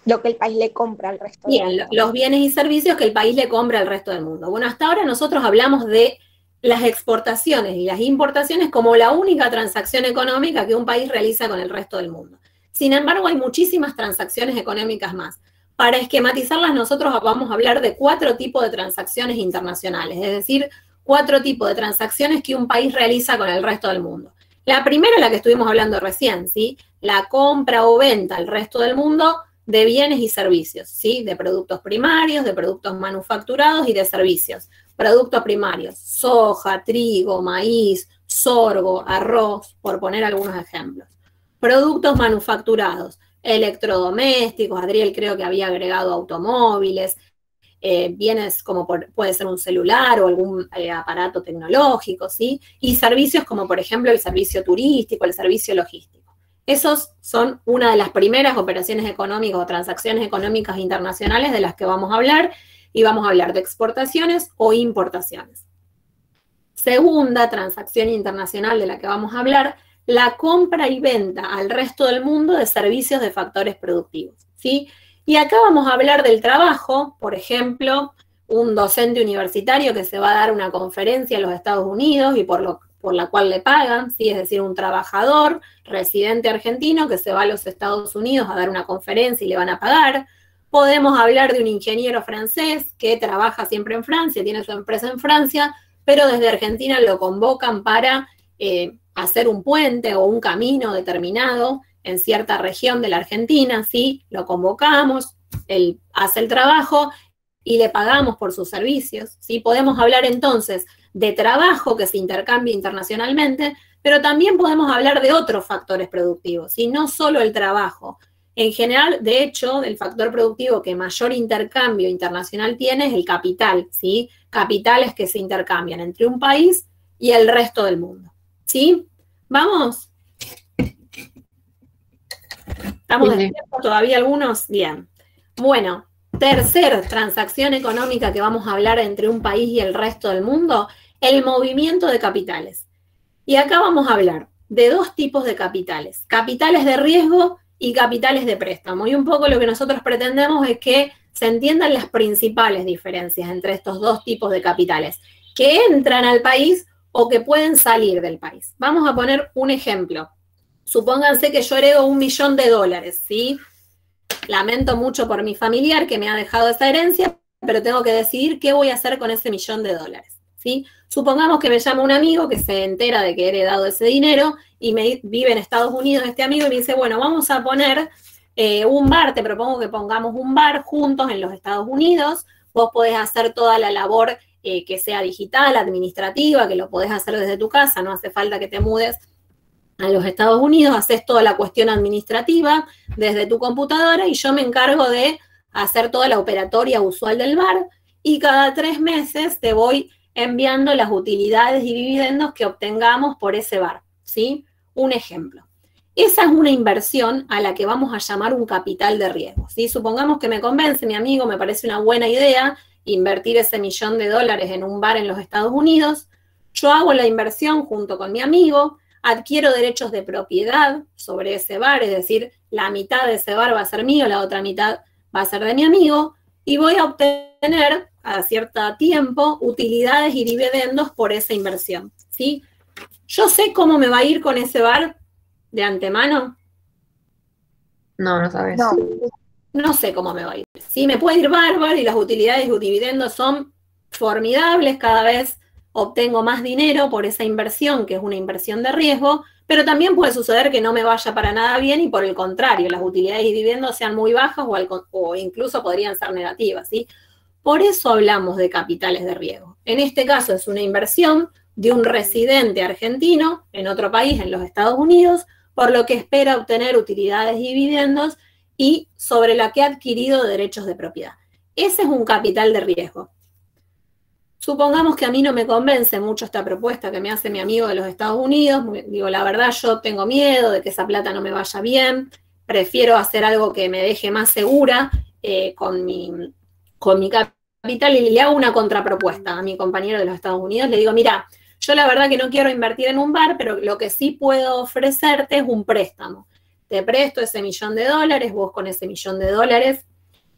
Lo que el país le compra al resto del mundo. Bien, los bienes y servicios que el país le compra al resto del mundo. Bueno, hasta ahora nosotros hablamos de las exportaciones y las importaciones como la única transacción económica que un país realiza con el resto del mundo. Sin embargo, hay muchísimas transacciones económicas más. Para esquematizarlas, nosotros vamos a hablar de 4 tipos de transacciones internacionales, es decir, 4 tipos de transacciones que un país realiza con el resto del mundo. La primera es la que estuvimos hablando recién, ¿sí? La compra o venta al resto del mundo de bienes y servicios, ¿sí? De productos primarios, de productos manufacturados y de servicios. Productos primarios, soja, trigo, maíz, sorgo, arroz, por poner algunos ejemplos. Productos manufacturados, electrodomésticos, Adriel creo que había agregado automóviles, bienes como puede ser un celular o algún aparato tecnológico, ¿sí? Y servicios como por ejemplo el servicio turístico, el servicio logístico. Esos son una de las primeras operaciones económicas o transacciones económicas internacionales de las que vamos a hablar, y vamos a hablar de exportaciones o importaciones. Segunda transacción internacional de la que vamos a hablar, la compra y venta al resto del mundo de servicios de factores productivos, ¿sí? Y acá vamos a hablar del trabajo, por ejemplo, un docente universitario que se va a dar una conferencia en los Estados Unidos y por la cual le pagan, ¿sí? Es decir, un trabajador residente argentino que se va a los Estados Unidos a dar una conferencia y le van a pagar. Podemos hablar de un ingeniero francés que trabaja siempre en Francia, tiene su empresa en Francia, pero desde Argentina lo convocan para hacer un puente o un camino determinado en cierta región de la Argentina, ¿sí? Lo convocamos, él hace el trabajo y le pagamos por sus servicios, ¿sí? Podemos hablar entonces de trabajo que se intercambia internacionalmente, pero también podemos hablar de otros factores productivos, ¿sí? No solo el trabajo. En general, de hecho, el factor productivo que mayor intercambio internacional tiene es el capital, ¿sí? Capitales que se intercambian entre un país y el resto del mundo, ¿sí? ¿Vamos? ¿Estamos despiertos todavía algunos? Bien. Bueno, tercer transacción económica que vamos a hablar entre un país y el resto del mundo, el movimiento de capitales. Y acá vamos a hablar de 2 tipos de capitales, capitales de riesgo y capitales de préstamo. Y un poco lo que nosotros pretendemos es que se entiendan las principales diferencias entre estos 2 tipos de capitales, que entran al país o que pueden salir del país. Vamos a poner un ejemplo. Supónganse que yo heredo $1.000.000, ¿sí? Lamento mucho por mi familiar que me ha dejado esa herencia, pero tengo que decidir qué voy a hacer con ese $1.000.000, ¿sí? Supongamos que me llama un amigo que se entera de que he heredado ese dinero y vive en Estados Unidos este amigo y me dice, bueno, vamos a poner un bar, te propongo que pongamos un bar juntos en los Estados Unidos, vos podés hacer toda la labor que sea digital, administrativa, que lo podés hacer desde tu casa, no hace falta que te mudes a los Estados Unidos, haces toda la cuestión administrativa desde tu computadora y yo me encargo de hacer toda la operatoria usual del bar y cada 3 meses te voy enviando las utilidades y dividendos que obtengamos por ese bar, ¿sí? Un ejemplo. Esa es una inversión a la que vamos a llamar un capital de riesgo, ¿sí? Supongamos que me convence mi amigo, me parece una buena idea invertir ese $1.000.000 en un bar en los Estados Unidos, yo hago la inversión junto con mi amigo, adquiero derechos de propiedad sobre ese bar, es decir, la mitad de ese bar va a ser mío, la otra mitad va a ser de mi amigo, y voy a obtener a cierto tiempo utilidades y dividendos por esa inversión, ¿sí? ¿Yo sé cómo me va a ir con ese bar de antemano? No, no sabes. No sé cómo me va a ir. Sí, me puede ir bárbaro y las utilidades y dividendos son formidables, cada vez obtengo más dinero por esa inversión, que es una inversión de riesgo, pero también puede suceder que no me vaya para nada bien y por el contrario, las utilidades y dividendos sean muy bajas o incluso podrían ser negativas, ¿sí? Por eso hablamos de capitales de riesgo. En este caso es una inversión de un residente argentino en otro país, en los Estados Unidos, por lo que espera obtener utilidades y dividendos y sobre la que ha adquirido derechos de propiedad. Ese es un capital de riesgo. Supongamos que a mí no me convence mucho esta propuesta que me hace mi amigo de los Estados Unidos. Digo, la verdad, yo tengo miedo de que esa plata no me vaya bien. Prefiero hacer algo que me deje más segura con mi capital y le hago una contrapropuesta a mi compañero de los Estados Unidos. Le digo, mira, yo la verdad que no quiero invertir en un bar, pero lo que sí puedo ofrecerte es un préstamo. Te presto ese $1.000.000, vos con ese $1.000.000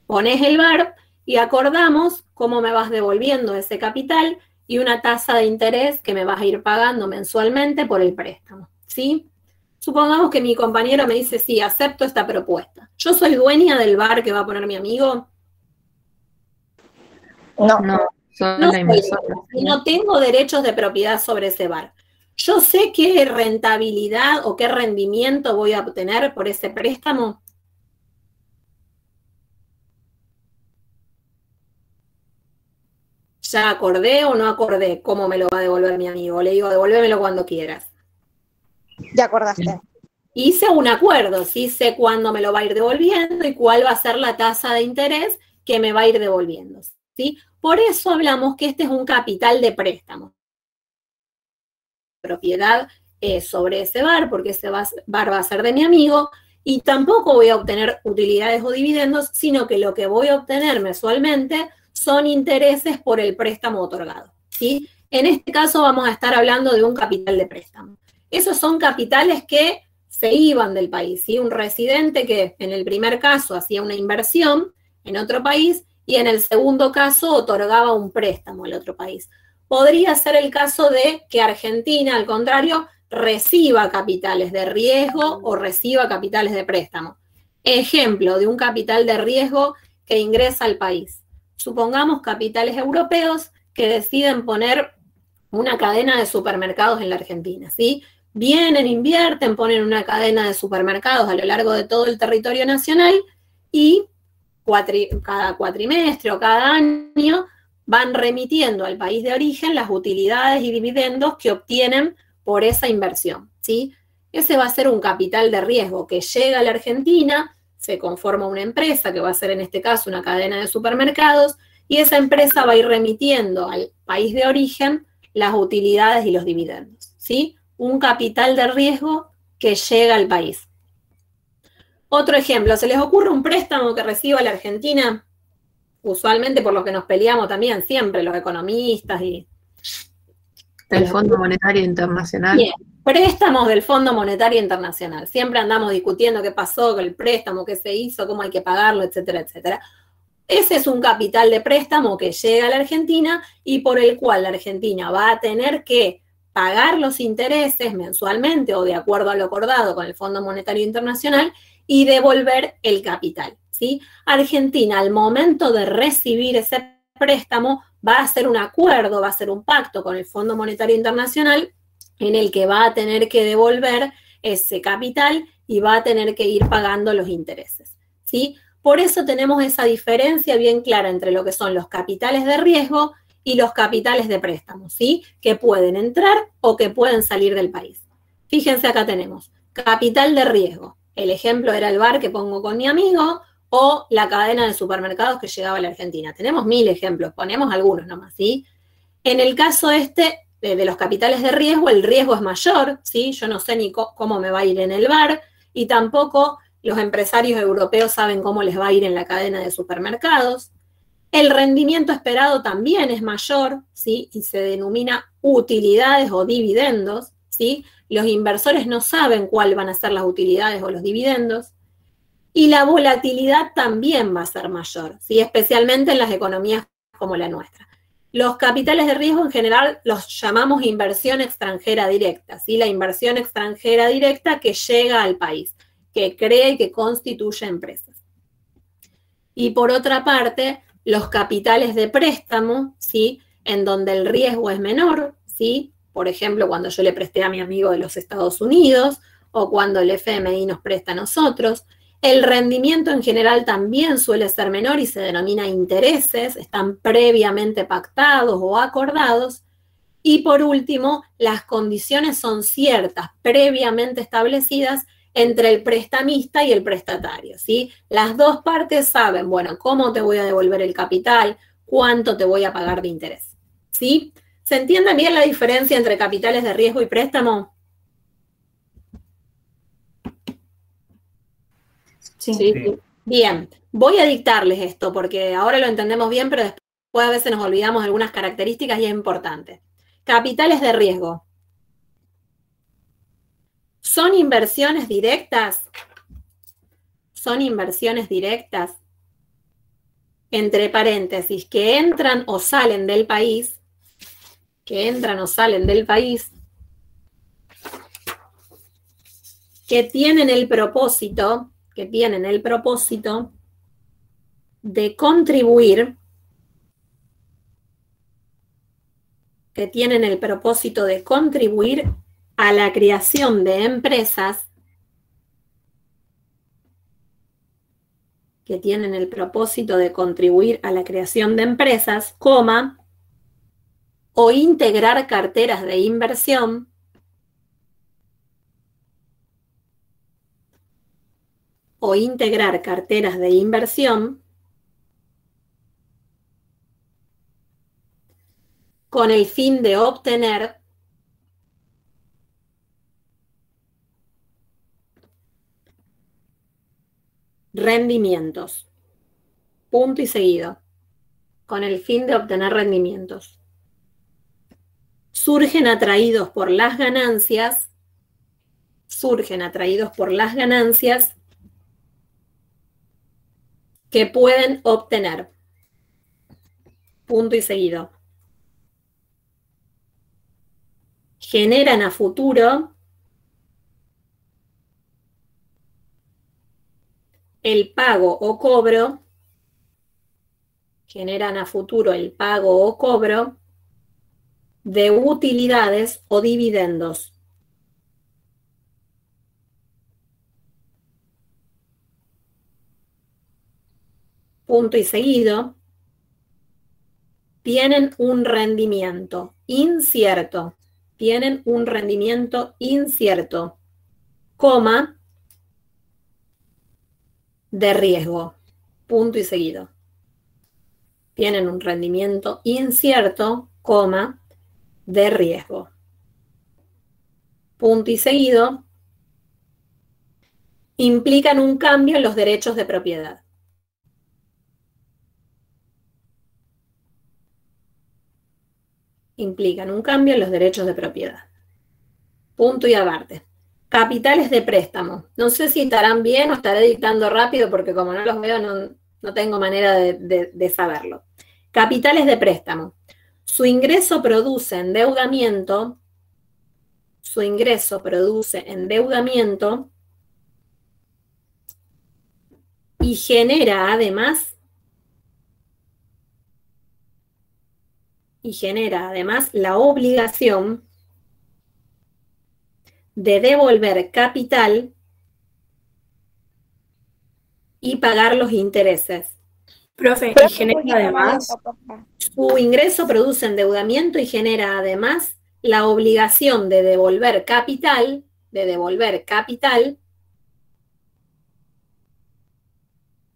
ponés el bar y acordamos cómo me vas devolviendo ese capital y una tasa de interés que me vas a ir pagando mensualmente por el préstamo, ¿sí? Supongamos que mi compañero me dice, sí, acepto esta propuesta. ¿Yo soy dueña del bar que va a poner mi amigo? No. Son No la soy inversora. dueña, y no tengo derechos de propiedad sobre ese bar. Yo sé qué rentabilidad o qué rendimiento voy a obtener por ese préstamo. ¿Ya acordé o no acordé cómo me lo va a devolver mi amigo? Le digo, devuélvemelo cuando quieras. Ya acordaste. Hice un acuerdo, sí sé cuándo me lo va a ir devolviendo y cuál va a ser la tasa de interés que me va a ir devolviendo, ¿sí? Por eso hablamos que este es un capital de préstamo. Propiedad sobre ese bar, porque ese bar va a ser de mi amigo, y tampoco voy a obtener utilidades o dividendos, sino que lo que voy a obtener mensualmente son intereses por el préstamo otorgado, ¿sí? En este caso vamos a estar hablando de un capital de préstamo. Esos son capitales que se iban del país, ¿sí? Un residente que en el primer caso hacía una inversión en otro país y en el segundo caso otorgaba un préstamo al otro país. Podría ser el caso de que Argentina, al contrario, reciba capitales de riesgo o reciba capitales de préstamo. Ejemplo de un capital de riesgo que ingresa al país. Supongamos capitales europeos que deciden poner una cadena de supermercados en la Argentina, ¿sí? Vienen, invierten, ponen una cadena de supermercados a lo largo de todo el territorio nacional y cada cuatrimestre o cada año van remitiendo al país de origen las utilidades y dividendos que obtienen por esa inversión, ¿sí? Ese va a ser un capital de riesgo que llega a la Argentina, se conforma una empresa que va a ser en este caso una cadena de supermercados y esa empresa va a ir remitiendo al país de origen las utilidades y los dividendos, ¿sí? Un capital de riesgo que llega al país. Otro ejemplo, ¿se les ocurre un préstamo que reciba la Argentina? Usualmente por lo que nos peleamos también siempre los economistas y... El Fondo Monetario Internacional. Bien, préstamos del Fondo Monetario Internacional. Siempre andamos discutiendo qué pasó con el préstamo, qué se hizo, cómo hay que pagarlo, etcétera, etcétera. Ese es un capital de préstamo que llega a la Argentina y por el cual la Argentina va a tener que pagar los intereses mensualmente o de acuerdo a lo acordado con el Fondo Monetario Internacional y devolver el capital, ¿sí? Argentina, al momento de recibir ese préstamo, va a hacer un acuerdo, va a hacer un pacto con el Fondo Monetario Internacional en el que va a tener que devolver ese capital y va a tener que ir pagando los intereses, ¿sí? Por eso tenemos esa diferencia bien clara entre lo que son los capitales de riesgo y los capitales de préstamo, ¿sí? Que pueden entrar o que pueden salir del país. Fíjense, acá tenemos capital de riesgo. El ejemplo era el bar que pongo con mi amigo o la cadena de supermercados que llegaba a la Argentina. Tenemos 1000 ejemplos, ponemos algunos nomás, ¿sí? En el caso de los capitales de riesgo, el riesgo es mayor, ¿sí? Yo no sé ni cómo me va a ir en el bar y tampoco los empresarios europeos saben cómo les va a ir en la cadena de supermercados. El rendimiento esperado también es mayor, ¿sí? Y se denomina utilidades o dividendos, ¿sí? Los inversores no saben cuáles van a ser las utilidades o los dividendos. Y la volatilidad también va a ser mayor, ¿sí? Especialmente en las economías como la nuestra. Los capitales de riesgo en general los llamamos inversión extranjera directa, ¿sí? La inversión extranjera directa que llega al país, que crea y que constituye empresas. Y por otra parte, los capitales de préstamo, ¿sí? En donde el riesgo es menor, ¿sí? Por ejemplo, cuando yo le presté a mi amigo de los Estados Unidos o cuando el FMI nos presta a nosotros. El rendimiento en general también suele ser menor y se denomina intereses, están previamente pactados o acordados. Y por último, las condiciones son ciertas, previamente establecidas entre el prestamista y el prestatario, ¿sí? Las dos partes saben, bueno, cómo te voy a devolver el capital, cuánto te voy a pagar de interés, ¿sí? ¿Se entiende bien la diferencia entre capitales de riesgo y préstamo? Sí. Bien, voy a dictarles esto porque ahora lo entendemos bien, pero después a veces nos olvidamos de algunas características y es importante. Capitales de riesgo. ¿Son inversiones directas? ¿Son inversiones directas? Entre paréntesis, que entran o salen del país, que tienen el propósito de contribuir que tienen el propósito de contribuir a la creación de empresas que tienen el propósito de contribuir a la creación de empresas, coma, o integrar carteras de inversión con el fin de obtener rendimientos. Punto y seguido. Con el fin de obtener rendimientos. Surgen atraídos por las ganancias que pueden obtener. Punto y seguido. Generan a futuro el pago o cobro, de utilidades o dividendos. Punto y seguido. Tienen un rendimiento incierto, coma, de riesgo. Punto y seguido. Tienen un rendimiento incierto, coma, de riesgo. Punto y seguido. Implican un cambio en los derechos de propiedad. Punto y aparte. Capitales de préstamo. No sé si estarán bien o estaré dictando rápido porque como no los veo no tengo manera de saberlo. Capitales de préstamo. Su ingreso produce endeudamiento y genera además la obligación de devolver capital y pagar los intereses. Profe, y genera además, su ingreso produce endeudamiento y genera además la obligación de devolver capital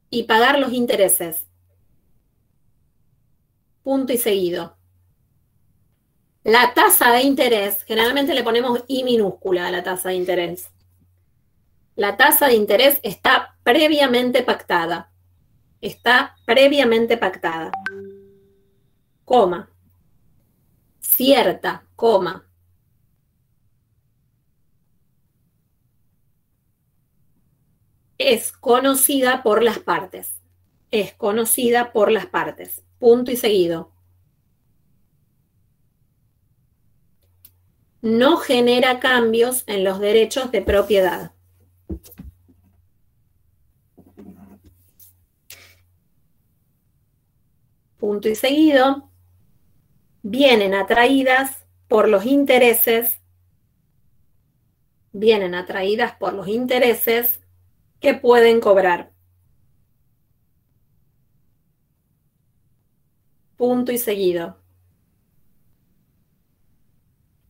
y pagar los intereses. Punto y seguido. La tasa de interés, generalmente le ponemos I minúscula a la tasa de interés. La tasa de interés está previamente pactada. Coma. Cierta, coma. Es conocida por las partes. Punto y seguido. No genera cambios en los derechos de propiedad. Punto y seguido. Vienen atraídas por los intereses que pueden cobrar. Punto y seguido.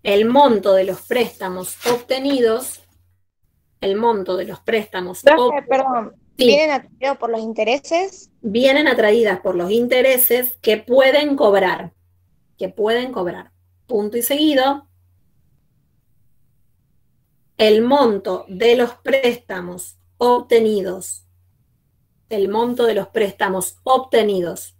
El monto de los préstamos obtenidos. Perdón. Sí. ¿Vienen atraídos por los intereses? Vienen atraídas por los intereses que pueden cobrar. Punto y seguido. El monto de los préstamos obtenidos.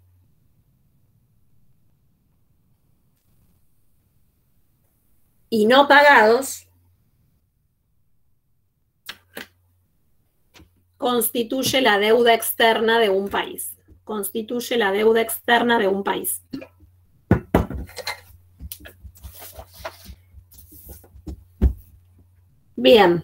Y no pagados constituye la deuda externa de un país. Bien.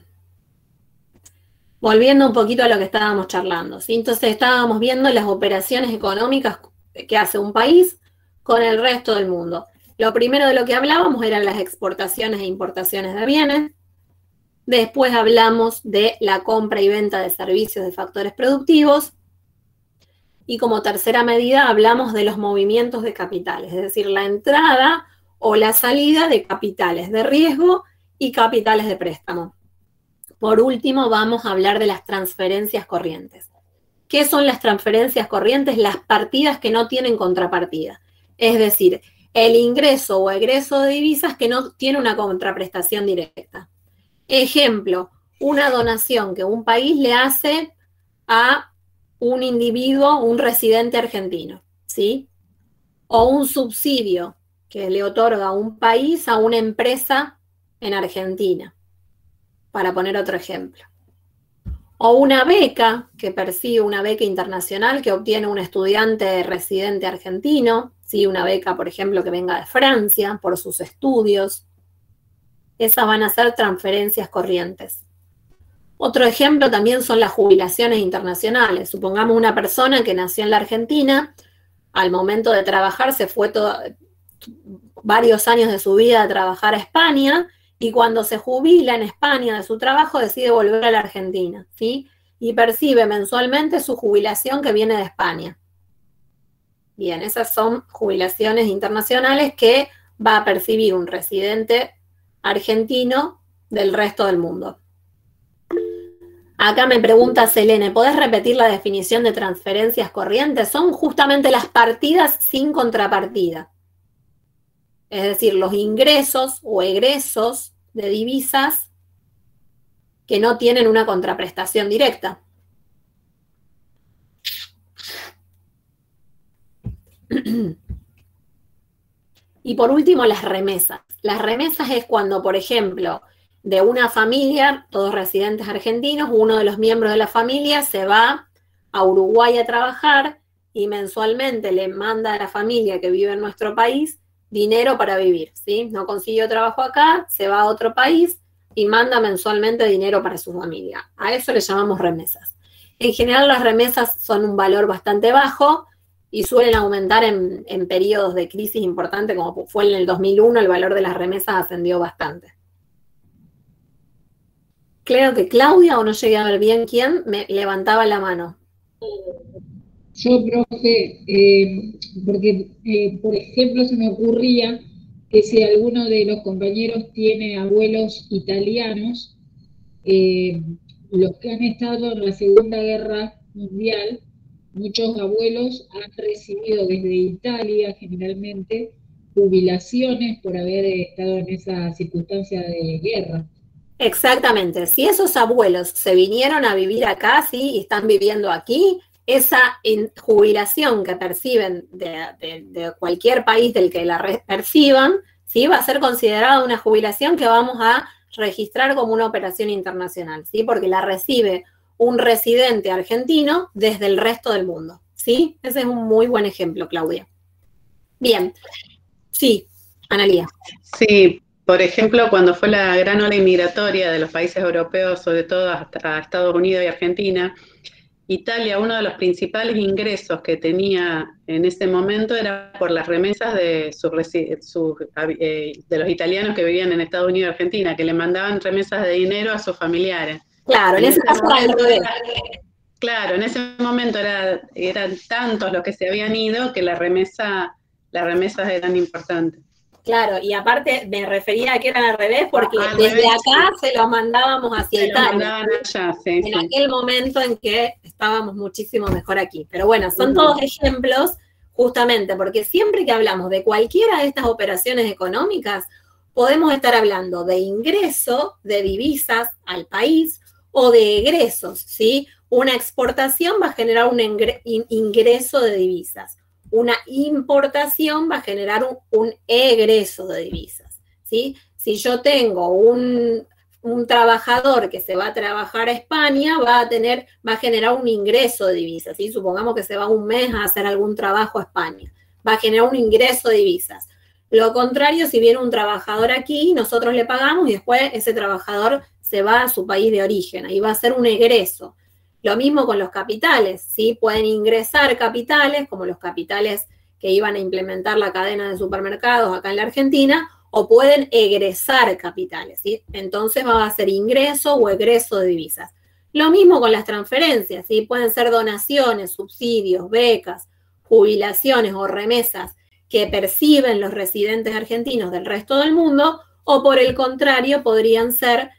Volviendo un poquito a lo que estábamos charlando, ¿sí? Entonces estábamos viendo las operaciones económicas que hace un país con el resto del mundo. Lo primero de lo que hablábamos eran las exportaciones e importaciones de bienes. Después hablamos de la compra y venta de servicios de factores productivos. Y como tercera medida hablamos de los movimientos de capitales, es decir, la entrada o la salida de capitales de riesgo y capitales de préstamo. Por último, vamos a hablar de las transferencias corrientes. ¿Qué son las transferencias corrientes? Las partidas que no tienen contrapartida. Es decir, el ingreso o egreso de divisas que no tiene una contraprestación directa. Ejemplo, una donación que un país le hace a un individuo, un residente argentino, ¿sí? O un subsidio que le otorga un país a una empresa en Argentina, para poner otro ejemplo. O una beca que percibe, una beca internacional que obtiene un estudiante residente argentino, ¿sí? Una beca, por ejemplo, que venga de Francia por sus estudios. Esas van a ser transferencias corrientes. Otro ejemplo también son las jubilaciones internacionales. Supongamos una persona que nació en la Argentina, al momento de trabajar se fue varios años de su vida a trabajar a España, y cuando se jubila en España de su trabajo decide volver a la Argentina, ¿sí? Y percibe mensualmente su jubilación que viene de España. Bien, esas son jubilaciones internacionales que va a percibir un residente argentino del resto del mundo. Acá me pregunta Selene, ¿podés repetir la definición de transferencias corrientes? Son justamente las partidas sin contrapartida. Es decir, los ingresos o egresos de divisas que no tienen una contraprestación directa. Y por último, las remesas. Las remesas es cuando, por ejemplo, de una familia, todos residentes argentinos, uno de los miembros de la familia se va a Uruguay a trabajar y mensualmente le manda a la familia que vive en nuestro país dinero para vivir, ¿sí? No consiguió trabajo acá, se va a otro país y manda mensualmente dinero para su familia. A eso le llamamos remesas. En general las remesas son un valor bastante bajo y suelen aumentar en periodos de crisis importantes, como fue en el 2001, el valor de las remesas ascendió bastante. Creo que Claudia, o no llegué a ver bien quién, me levantaba la mano. Yo, profe, porque, por ejemplo, se me ocurría que si alguno de los compañeros tiene abuelos italianos, los que han estado en la Segunda Guerra Mundial, muchos abuelos han recibido desde Italia, generalmente, jubilaciones por haber estado en esa circunstancia de guerra. Exactamente. Si esos abuelos se vinieron a vivir acá, sí, y están viviendo aquí, esa jubilación que perciben de cualquier país del que la perciban, ¿sí? Va a ser considerada una jubilación que vamos a registrar como una operación internacional, ¿sí? Porque la recibe un residente argentino desde el resto del mundo, ¿sí? Ese es un muy buen ejemplo, Claudia. Bien. Sí, Analía. Sí, por ejemplo, cuando fue la gran ola inmigratoria de los países europeos, sobre todo hasta Estados Unidos y Argentina, Italia, uno de los principales ingresos que tenía en ese momento era por las remesas de los italianos que vivían en Estados Unidos y Argentina, que le mandaban remesas de dinero a sus familiares. Claro, en ese caso era el revés. Claro, en ese momento eran tantos los que se habían ido que las remesas eran importantes. Claro, y aparte me refería a que eran al revés, porque desde acá se los mandábamos hacia Italia. Allá, sí, en aquel momento en que estábamos muchísimo mejor aquí. Pero bueno, son todos ejemplos, justamente, porque siempre que hablamos de cualquiera de estas operaciones económicas, podemos estar hablando de ingreso de divisas al país o de egresos, ¿sí? Una exportación va a generar un ingreso de divisas. Una importación va a generar un egreso de divisas, ¿sí? Si yo tengo un trabajador que se va a trabajar a España, va a generar un ingreso de divisas, ¿sí? Supongamos que se va un mes a hacer algún trabajo a España, va a generar un ingreso de divisas. Lo contrario, si viene un trabajador aquí, nosotros le pagamos y después ese trabajador se va a su país de origen, ahí va a ser un egreso. Lo mismo con los capitales, ¿sí? Pueden ingresar capitales, como los capitales que iban a implementar la cadena de supermercados acá en la Argentina, o pueden egresar capitales, ¿sí? Entonces va a ser ingreso o egreso de divisas. Lo mismo con las transferencias, ¿sí? Pueden ser donaciones, subsidios, becas, jubilaciones o remesas que perciben los residentes argentinos del resto del mundo, o por el contrario podrían ser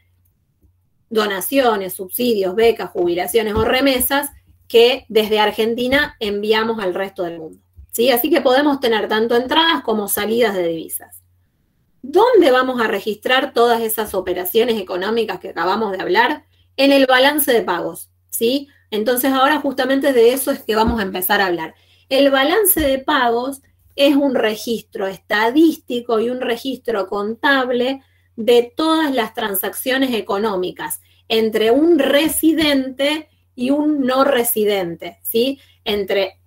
donaciones, subsidios, becas, jubilaciones o remesas que desde Argentina enviamos al resto del mundo, ¿sí? Así que podemos tener tanto entradas como salidas de divisas. ¿Dónde vamos a registrar todas esas operaciones económicas que acabamos de hablar? En el balance de pagos, ¿sí? Entonces ahora justamente de eso es que vamos a empezar a hablar. El balance de pagos es un registro estadístico y un registro contable de todas las transacciones económicas entre un residente y un no residente, ¿sí? Entre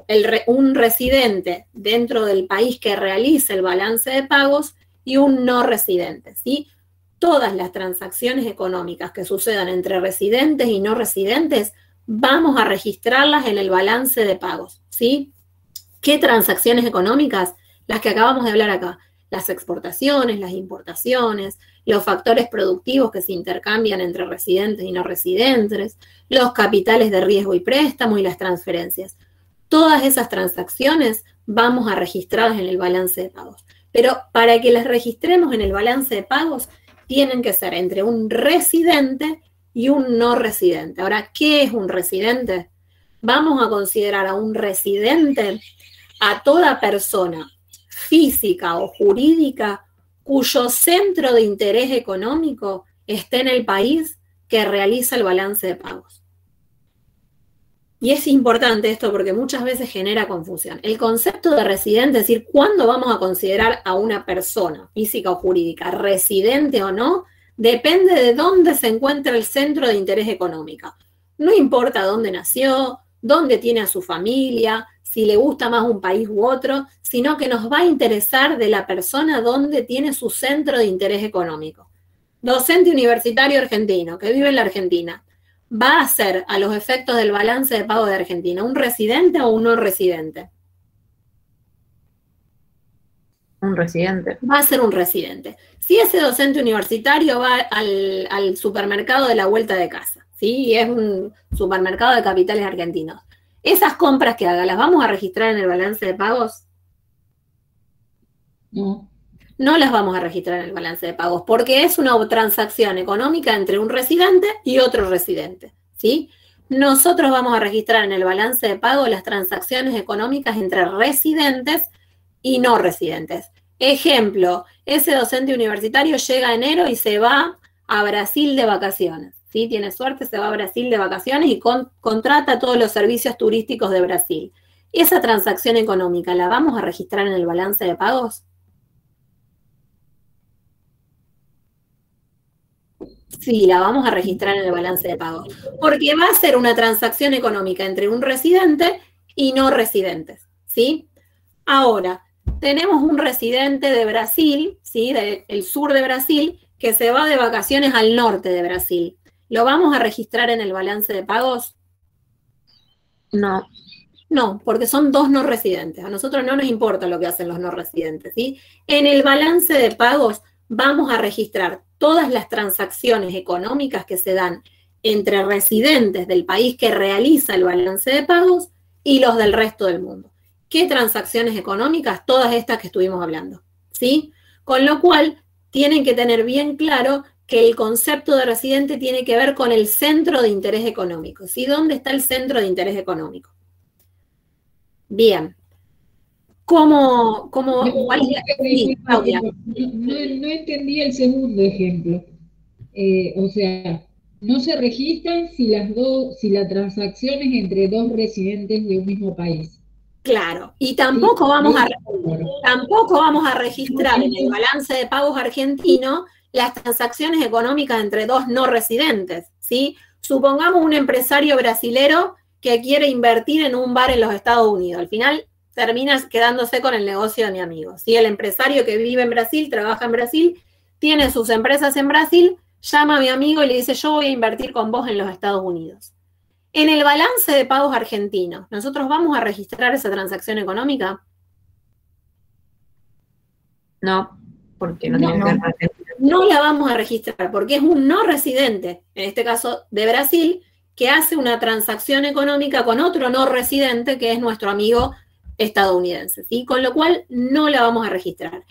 un residente dentro del país que realiza el balance de pagos y un no residente, ¿sí? Todas las transacciones económicas que sucedan entre residentes y no residentes, vamos a registrarlas en el balance de pagos, ¿sí? ¿Qué transacciones económicas? Las que acabamos de hablar acá. Las exportaciones, las importaciones, los factores productivos que se intercambian entre residentes y no residentes, los capitales de riesgo y préstamo y las transferencias. Todas esas transacciones vamos a registrarlas en el balance de pagos. Pero para que las registremos en el balance de pagos, tienen que ser entre un residente y un no residente. Ahora, ¿qué es un residente? Vamos a considerar a un residente a toda persona física o jurídica cuyo centro de interés económico esté en el país que realiza el balance de pagos. Y es importante esto porque muchas veces genera confusión. El concepto de residente, es decir, ¿cuándo vamos a considerar a una persona física o jurídica residente o no? Depende de dónde se encuentra el centro de interés económico. No importa dónde nació, dónde tiene a su familia, si le gusta más un país u otro, sino que nos va a interesar de la persona dónde tiene su centro de interés económico. Docente universitario argentino que vive en la Argentina, ¿va a ser a los efectos del balance de pago de Argentina un residente o un no residente? Un residente. Va a ser un residente. Si ese docente universitario va al supermercado de la vuelta de casa, ¿sí? Y es un supermercado de capitales argentinos, esas compras que haga, ¿las vamos a registrar en el balance de pagos? No. No las vamos a registrar en el balance de pagos porque es una transacción económica entre un residente y otro residente, ¿sí? Nosotros vamos a registrar en el balance de pago las transacciones económicas entre residentes y no residentes. Ejemplo, ese docente universitario llega en enero y se va a Brasil de vacaciones, ¿sí? Tiene suerte, se va a Brasil de vacaciones y contrata todos los servicios turísticos de Brasil. ¿Esa transacción económica la vamos a registrar en el balance de pagos? Sí, la vamos a registrar en el balance de pagos, porque va a ser una transacción económica entre un residente y no residentes, ¿sí? Ahora, tenemos un residente de Brasil, ¿sí? Del sur de Brasil, que se va de vacaciones al norte de Brasil. ¿Lo vamos a registrar en el balance de pagos? No. No, porque son dos no residentes. A nosotros no nos importa lo que hacen los no residentes, ¿sí? En el balance de pagos vamos a registrar todas las transacciones económicas que se dan entre residentes del país que realiza el balance de pagos y los del resto del mundo. ¿Qué transacciones económicas? Todas estas que estuvimos hablando, ¿sí? Con lo cual, tienen que tener bien claro que el concepto de residente tiene que ver con el centro de interés económico, ¿sí? ¿Dónde está el centro de interés económico? Bien. ¿Cuál es la... Sí, Claudia. No entendí el segundo ejemplo. O sea, no se registran si la transacción es entre dos residentes de un mismo país. Claro, y tampoco vamos a registrar en el balance de pagos argentino las transacciones económicas entre dos no residentes, ¿sí? Supongamos un empresario brasilero que quiere invertir en un bar en los Estados Unidos. Al final termina quedándose con el negocio de mi amigo, ¿sí? El empresario que vive en Brasil, trabaja en Brasil, tiene sus empresas en Brasil, llama a mi amigo y le dice, yo voy a invertir con vos en los Estados Unidos. En el balance de pagos argentino, ¿nosotros vamos a registrar esa transacción económica? No, porque no tiene que ver con Argentina. No la vamos a registrar porque es un no residente, en este caso de Brasil, que hace una transacción económica con otro no residente que es nuestro amigo estadounidense, ¿sí? Con lo cual no la vamos a registrar.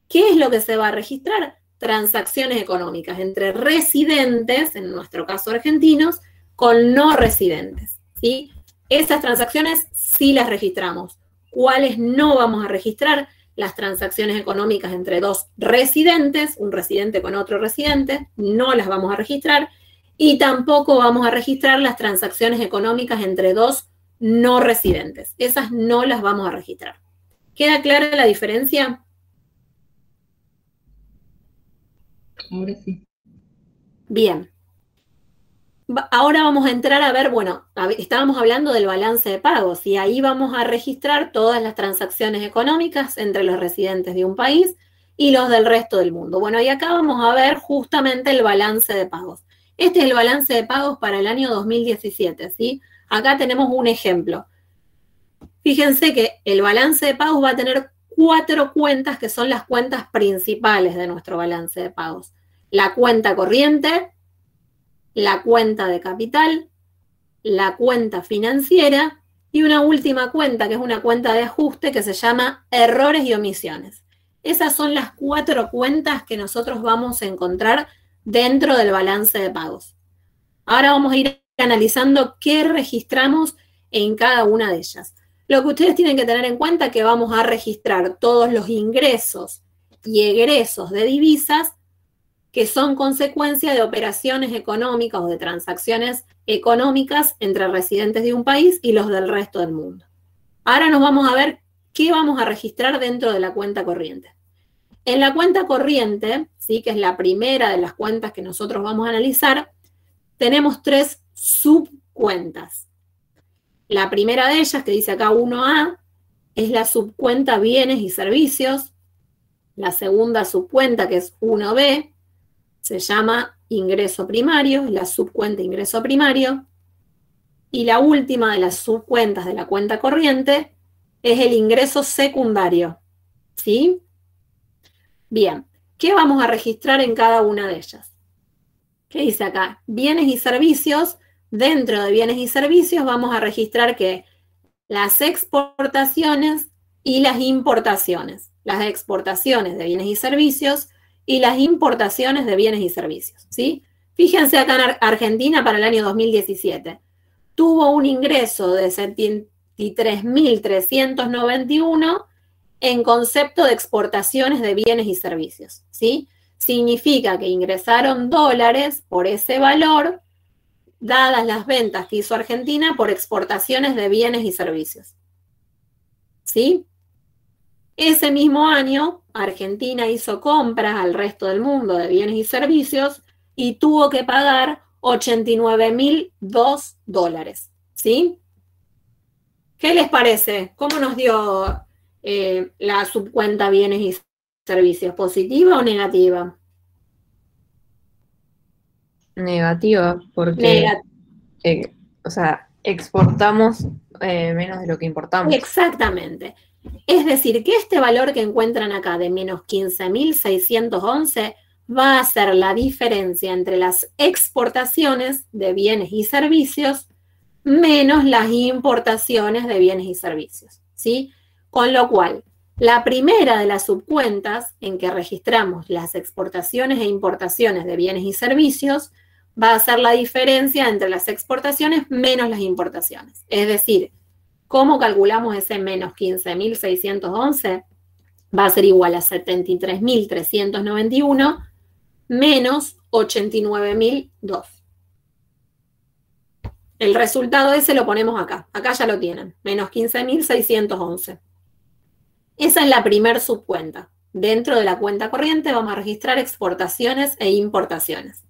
¿Qué es lo que se va a registrar? Transacciones económicas entre residentes, en nuestro caso argentinos, con no residentes, ¿sí? Esas transacciones sí las registramos. ¿Cuáles no vamos a registrar? Las transacciones económicas entre dos residentes, un residente con otro residente, no las vamos a registrar. Y tampoco vamos a registrar las transacciones económicas entre dos no residentes. Esas no las vamos a registrar. ¿Queda clara la diferencia? Ahora sí. Bien. Ahora vamos a entrar a ver, bueno, estábamos hablando del balance de pagos y ahí vamos a registrar todas las transacciones económicas entre los residentes de un país y los del resto del mundo. Bueno, y acá vamos a ver justamente el balance de pagos. Este es el balance de pagos para el año 2017, ¿sí? Acá tenemos un ejemplo. Fíjense que el balance de pagos va a tener 4 cuentas que son las cuentas principales de nuestro balance de pagos. La cuenta corriente, la cuenta de capital, la cuenta financiera y una última cuenta que es una cuenta de ajuste que se llama errores y omisiones. Esas son las 4 cuentas que nosotros vamos a encontrar dentro del balance de pagos. Ahora vamos a ir analizando qué registramos en cada una de ellas. Lo que ustedes tienen que tener en cuenta es que vamos a registrar todos los ingresos y egresos de divisas que son consecuencia de operaciones económicas o de transacciones económicas entre residentes de un país y los del resto del mundo. Ahora nos vamos a ver qué vamos a registrar dentro de la cuenta corriente. En la cuenta corriente, ¿sí?, que es la primera de las cuentas que nosotros vamos a analizar, tenemos 3 subcuentas. La primera de ellas, que dice acá 1A, es la subcuenta bienes y servicios. La segunda subcuenta, que es 1B, se llama ingreso primario, es la subcuenta ingreso primario. Y la última de las subcuentas de la cuenta corriente es el ingreso secundario. ¿Sí? Bien, ¿qué vamos a registrar en cada una de ellas? ¿Qué dice acá? Bienes y servicios. Dentro de bienes y servicios vamos a registrar que las exportaciones y las importaciones. Las exportaciones de bienes y servicios y las importaciones de bienes y servicios, ¿sí? Fíjense acá en Argentina para el año 2017. Tuvo un ingreso de 73.391 en concepto de exportaciones de bienes y servicios, ¿sí? Significa que ingresaron dólares por ese valor, dadas las ventas que hizo Argentina por exportaciones de bienes y servicios, ¿sí? Ese mismo año, Argentina hizo compras al resto del mundo de bienes y servicios y tuvo que pagar $89.002, ¿sí? ¿Qué les parece? ¿Cómo nos dio la subcuenta bienes y servicios? ¿Positiva o negativa? Negativa, porque exportamos menos de lo que importamos. Exactamente. Es decir, que este valor que encuentran acá de menos 15.611 va a ser la diferencia entre las exportaciones de bienes y servicios menos las importaciones de bienes y servicios, ¿sí? Con lo cual, la primera de las subcuentas en que registramos las exportaciones e importaciones de bienes y servicios va a ser la diferencia entre las exportaciones menos las importaciones. Es decir, ¿cómo calculamos ese menos 15.611? Va a ser igual a 73.391 menos 89.002. El resultado ese lo ponemos acá. Acá ya lo tienen. Menos 15.611. Esa es la primer subcuenta. Dentro de la cuenta corriente vamos a registrar exportaciones e importaciones.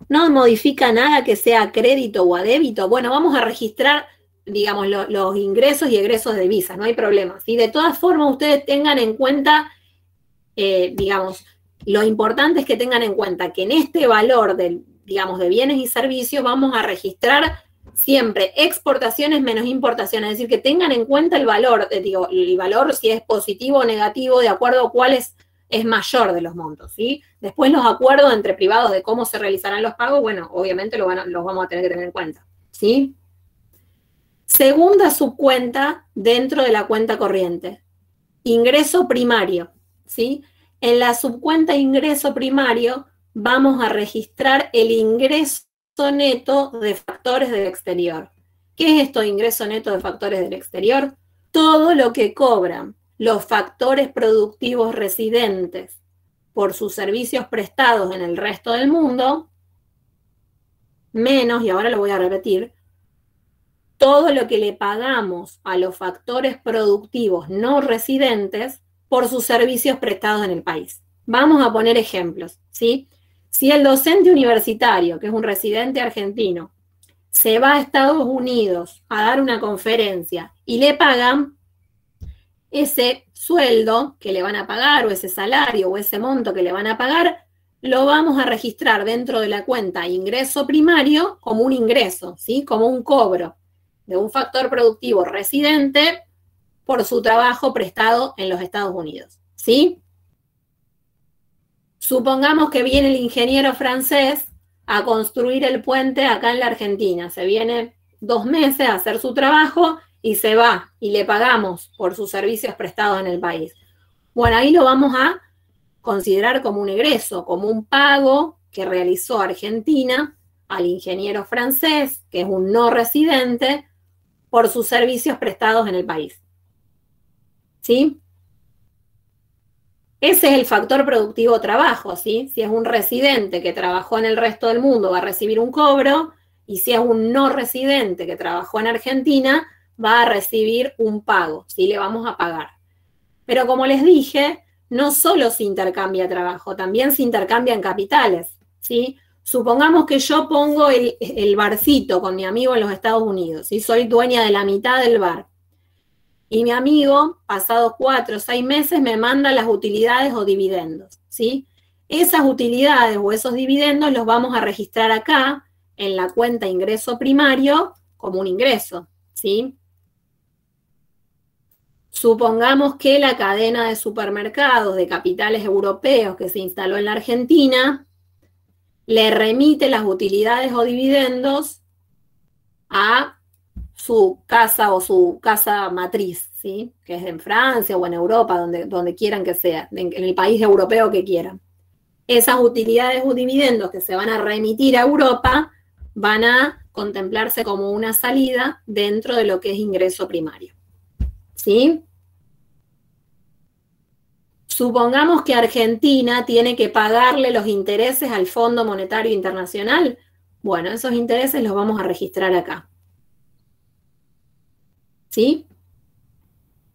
No modifica nada que sea a crédito o a débito. Bueno, vamos a registrar, digamos, los ingresos y egresos de divisas, no hay problema. Y de todas formas, ustedes tengan en cuenta, digamos, lo importante es que tengan en cuenta que en este valor de bienes y servicios vamos a registrar siempre exportaciones menos importaciones, es decir, que tengan en cuenta el valor, el valor si es positivo o negativo, de acuerdo a cuál es mayor de los montos, ¿sí? Después los acuerdos entre privados de cómo se realizarán los pagos, bueno, obviamente los vamos a tener que tener en cuenta, ¿sí? Segunda subcuenta dentro de la cuenta corriente, ingreso primario, ¿sí? En la subcuenta ingreso primario vamos a registrar el ingreso neto de factores del exterior. ¿Qué es esto de ingreso neto de factores del exterior? Todo lo que cobran los factores productivos residentes por sus servicios prestados en el resto del mundo, menos, y ahora lo voy a repetir, todo lo que le pagamos a los factores productivos no residentes por sus servicios prestados en el país. Vamos a poner ejemplos, ¿sí? Si el docente universitario, que es un residente argentino, se va a Estados Unidos a dar una conferencia y le pagan ese sueldo que le van a pagar, o ese salario, o ese monto que le van a pagar, lo vamos a registrar dentro de la cuenta ingreso primario como un ingreso, ¿sí? Como un cobro de un factor productivo residente por su trabajo prestado en los Estados Unidos, ¿sí? Supongamos que viene el ingeniero francés a construir el puente acá en la Argentina. Se viene 2 meses a hacer su trabajo y se va, y le pagamos por sus servicios prestados en el país. Bueno, ahí lo vamos a considerar como un egreso, como un pago que realizó Argentina al ingeniero francés, que es un no residente, por sus servicios prestados en el país. ¿Sí? Ese es el factor productivo trabajo, ¿sí? Si es un residente que trabajó en el resto del mundo, va a recibir un cobro, y si es un no residente que trabajó en Argentina, va a recibir un pago, ¿sí? Le vamos a pagar. Pero como les dije, no solo se intercambia trabajo, también se intercambian capitales, ¿sí? Supongamos que yo pongo el barcito con mi amigo en los Estados Unidos, ¿sí? Soy dueña de la mitad del bar. Y mi amigo, pasados 4 o 6 meses, me manda las utilidades o dividendos, ¿sí? Esas utilidades o esos dividendos los vamos a registrar acá, en la cuenta ingreso primario, como un ingreso, ¿sí? Supongamos que la cadena de supermercados de capitales europeos que se instaló en la Argentina le remite las utilidades o dividendos a su casa o su casa matriz, ¿sí? Que es en Francia o en Europa, donde quieran que sea, en el país europeo que quieran. Esas utilidades o dividendos que se van a remitir a Europa van a contemplarse como una salida dentro de lo que es ingreso primario, ¿sí? Supongamos que Argentina tiene que pagarle los intereses al Fondo Monetario Internacional. Bueno, esos intereses los vamos a registrar acá, ¿sí?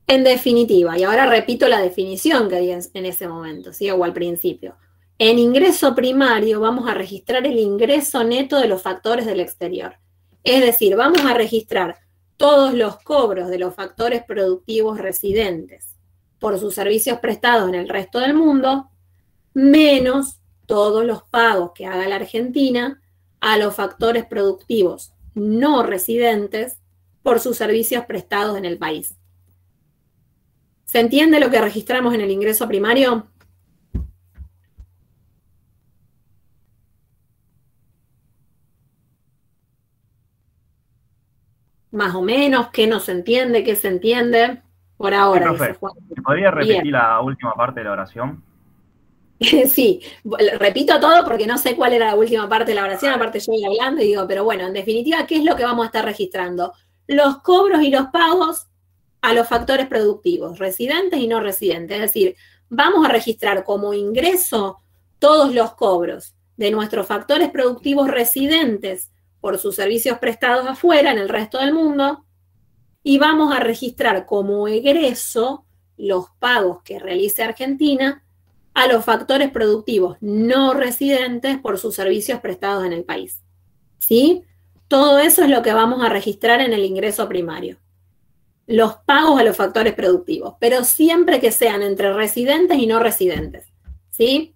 En definitiva, y ahora repito la definición que di en ese momento, ¿sí? O al principio. En ingreso primario vamos a registrar el ingreso neto de los factores del exterior. Es decir, vamos a registrar todos los cobros de los factores productivos residentes por sus servicios prestados en el resto del mundo, menos todos los pagos que haga la Argentina a los factores productivos no residentes por sus servicios prestados en el país. ¿Se entiende lo que registramos en el ingreso primario? Más o menos, ¿qué no se entiende? ¿Qué se entiende? Por ahora. Sí, profe, ¿me podría repetir la última parte de la oración? Sí, repito todo porque no sé cuál era la última parte de la oración, aparte yo voy hablando y digo, pero bueno, en definitiva, ¿qué es lo que vamos a estar registrando? Los cobros y los pagos a los factores productivos, residentes y no residentes. Es decir, vamos a registrar como ingreso todos los cobros de nuestros factores productivos residentes por sus servicios prestados afuera, en el resto del mundo, y vamos a registrar como egreso los pagos que realice Argentina a los factores productivos no residentes por sus servicios prestados en el país, ¿sí? Todo eso es lo que vamos a registrar en el ingreso primario. Los pagos a los factores productivos, pero siempre que sean entre residentes y no residentes, ¿sí?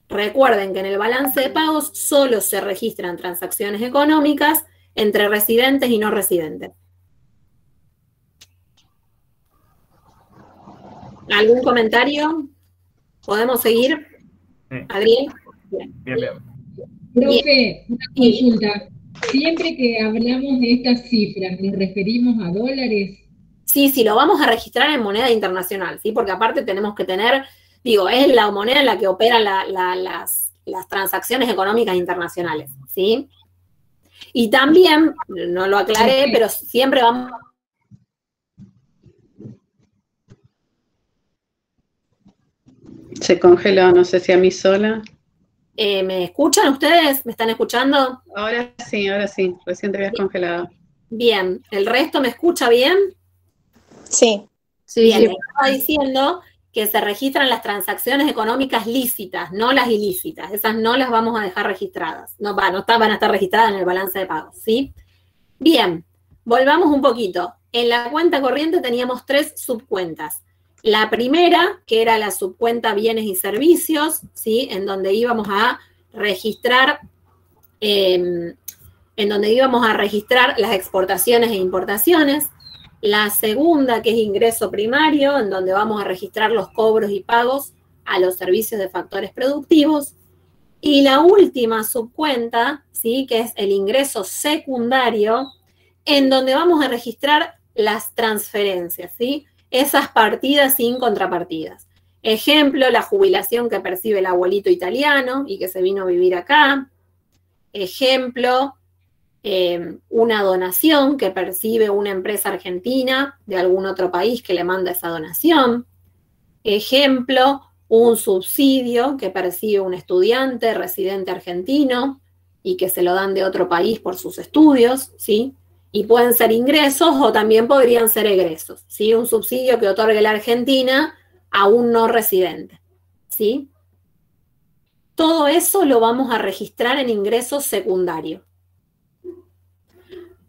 Recuerden que en el balance de pagos solo se registran transacciones económicas entre residentes y no residentes. ¿Algún comentario? ¿Podemos seguir? Sí. Adriel. Bien. Profe, una consulta. Siempre que hablamos de estas cifras, ¿nos referimos a dólares? Sí, lo vamos a registrar en moneda internacional, ¿sí? Porque aparte tenemos que tener, es la moneda en la que operan las transacciones económicas internacionales, ¿sí? Y también, no lo aclaré, pero siempre vamos... Se congeló, no sé si a mí sola. ¿Me escuchan ustedes? ¿Me están escuchando? Ahora sí, recién te habías congelado. Bien, ¿el resto me escucha bien? Sí. Bien, les estaba diciendo que se registran las transacciones económicas lícitas, no las ilícitas. Esas no las vamos a dejar registradas. Van a estar registradas en el balance de pagos, ¿sí? Bien, volvamos un poquito. En la cuenta corriente teníamos 3 subcuentas. La primera, que era la subcuenta bienes y servicios, ¿sí? En donde íbamos a registrar las exportaciones e importaciones. La segunda, que es ingreso primario, en donde vamos a registrar los cobros y pagos a los servicios de factores productivos. Y la última subcuenta, ¿sí? Que es el ingreso secundario, en donde vamos a registrar las transferencias, ¿sí? Esas partidas sin contrapartidas. Ejemplo, la jubilación que percibe el abuelito italiano y que se vino a vivir acá. Ejemplo, una donación que percibe una empresa argentina de algún otro país que le manda esa donación. Ejemplo, un subsidio que percibe un estudiante residente argentino y que se lo dan de otro país por sus estudios, ¿sí? Y pueden ser ingresos o también podrían ser egresos, ¿sí? Un subsidio que otorgue la Argentina a un no residente, ¿sí? Todo eso lo vamos a registrar en ingreso secundario.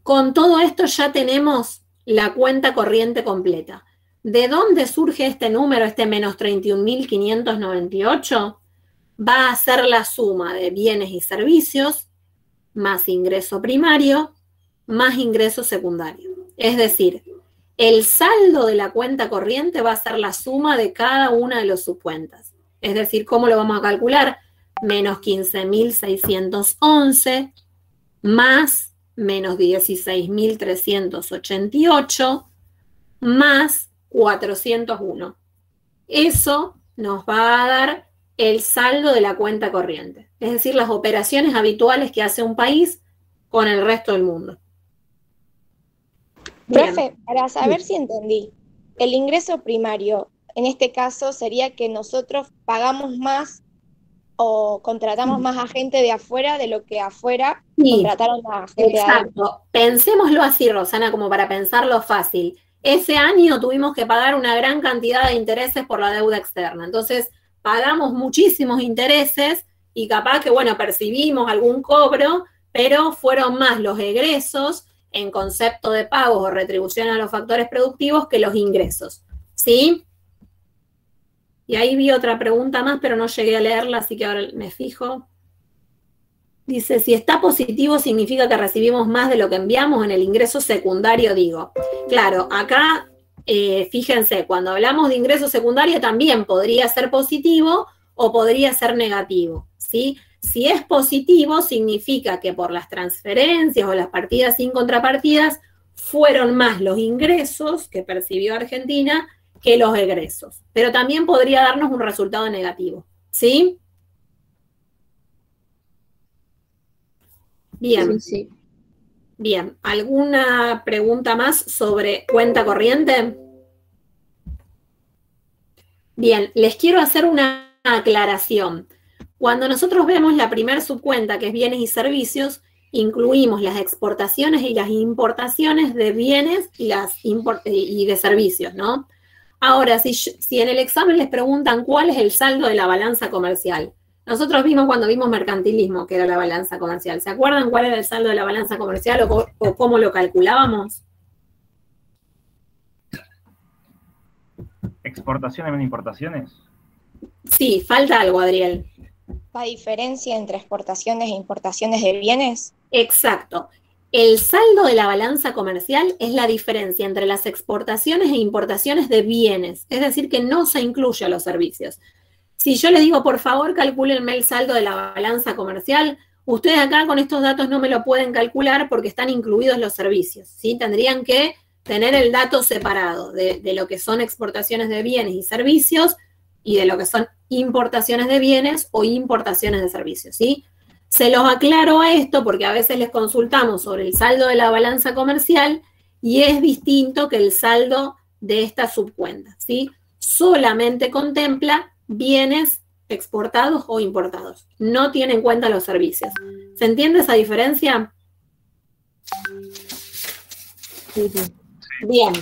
Con todo esto ya tenemos la cuenta corriente completa. ¿De dónde surge este número, este menos 31.598? Va a ser la suma de bienes y servicios más ingreso primario más ingreso secundario. Es decir, el saldo de la cuenta corriente va a ser la suma de cada una de las subcuentas. Es decir, ¿cómo lo vamos a calcular? Menos 15.611 más menos 16.388 más 401. Eso nos va a dar el saldo de la cuenta corriente. Es decir, las operaciones habituales que hace un país con el resto del mundo. Profe, Bien. para saber si entendí, el ingreso primario, en este caso, sería que nosotros pagamos más o contratamos más a gente de afuera de lo que afuera contrataron a gente de adentro. Exacto. Pensémoslo así, Rosana, como para pensarlo fácil. Ese año tuvimos que pagar una gran cantidad de intereses por la deuda externa. Entonces, pagamos muchísimos intereses y capaz que, percibimos algún cobro, pero fueron más los egresos en concepto de pagos o retribución a los factores productivos que los ingresos, ¿sí? Y ahí vi otra pregunta más, pero no llegué a leerla, así que ahora me fijo. Dice, si está positivo significa que recibimos más de lo que enviamos en el ingreso secundario, digo. Claro, acá, fíjense, cuando hablamos de ingreso secundario también podría ser positivo o podría ser negativo, ¿sí? Si es positivo, significa que por las transferencias o las partidas sin contrapartidas fueron más los ingresos que percibió Argentina que los egresos. Pero también podría darnos un resultado negativo, ¿sí? Bien. Sí. Bien. ¿Alguna pregunta más sobre cuenta corriente? Bien, les quiero hacer una aclaración. Cuando nosotros vemos la primer subcuenta, que es bienes y servicios, incluimos las exportaciones y las importaciones de bienes y de servicios, ¿no? Ahora, si en el examen les preguntan cuál es el saldo de la balanza comercial, nosotros vimos cuando vimos mercantilismo, que era la balanza comercial. ¿Se acuerdan cuál era el saldo de la balanza comercial o cómo lo calculábamos? ¿Exportaciones menos importaciones? Sí, falta algo, Adriel. ¿La diferencia entre exportaciones e importaciones de bienes? Exacto. El saldo de la balanza comercial es la diferencia entre las exportaciones e importaciones de bienes, es decir, que no se incluye a los servicios. Si yo les digo, por favor, calcúlenme el saldo de la balanza comercial, ustedes acá con estos datos no me lo pueden calcular porque están incluidos los servicios, ¿sí? Tendrían que tener el dato separado de lo que son exportaciones de bienes y servicios y de lo que son importaciones de bienes o importaciones de servicios, ¿sí? Se los aclaro a esto porque a veces les consultamos sobre el saldo de la balanza comercial y es distinto que el saldo de esta subcuenta, ¿sí? Solamente contempla bienes exportados o importados. No tiene en cuenta los servicios. ¿Se entiende esa diferencia? Bien.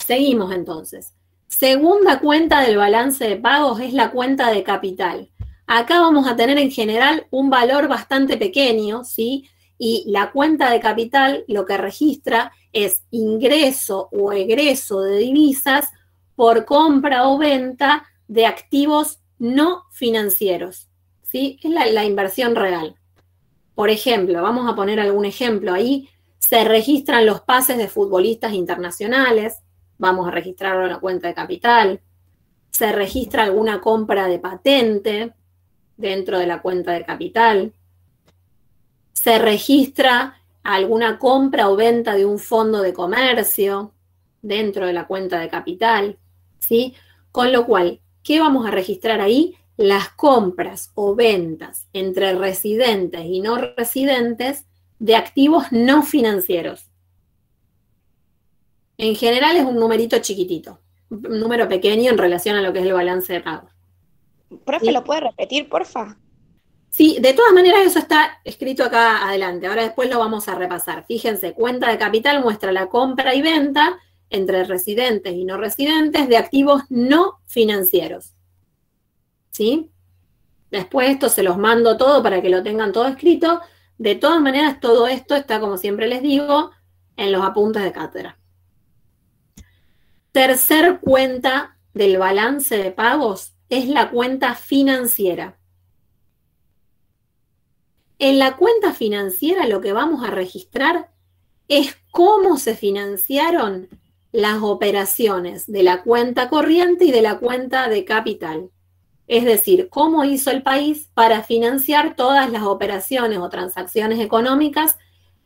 Seguimos entonces. Segunda cuenta del balance de pagos es la cuenta de capital. Acá vamos a tener en general un valor bastante pequeño, ¿sí? Y la cuenta de capital lo que registra es ingreso o egreso de divisas por compra o venta de activos no financieros, ¿sí? Es la inversión real. Por ejemplo, vamos a poner algún ejemplo ahí, se registran los pases de futbolistas internacionales, vamos a registrarlo en la cuenta de capital, se registra alguna compra de patente dentro de la cuenta de capital, se registra alguna compra o venta de un fondo de comercio dentro de la cuenta de capital, ¿sí? Con lo cual, ¿qué vamos a registrar ahí? Las compras o ventas entre residentes y no residentes de activos no financieros. En general es un numerito chiquitito, un número pequeño en relación a lo que es el balance de pagos. Profe, ¿Sí? ¿Lo puede repetir, porfa? Sí, de todas maneras eso está escrito acá adelante. Ahora después lo vamos a repasar. Fíjense, cuenta de capital muestra la compra y venta entre residentes y no residentes de activos no financieros. ¿Sí? Después esto se los mando todo para que lo tengan todo escrito. De todas maneras, todo esto está, como siempre les digo, en los apuntes de cátedra. Tercer cuenta del balance de pagos es la cuenta financiera. En la cuenta financiera lo que vamos a registrar es cómo se financiaron las operaciones de la cuenta corriente y de la cuenta de capital. Es decir, cómo hizo el país para financiar todas las operaciones o transacciones económicas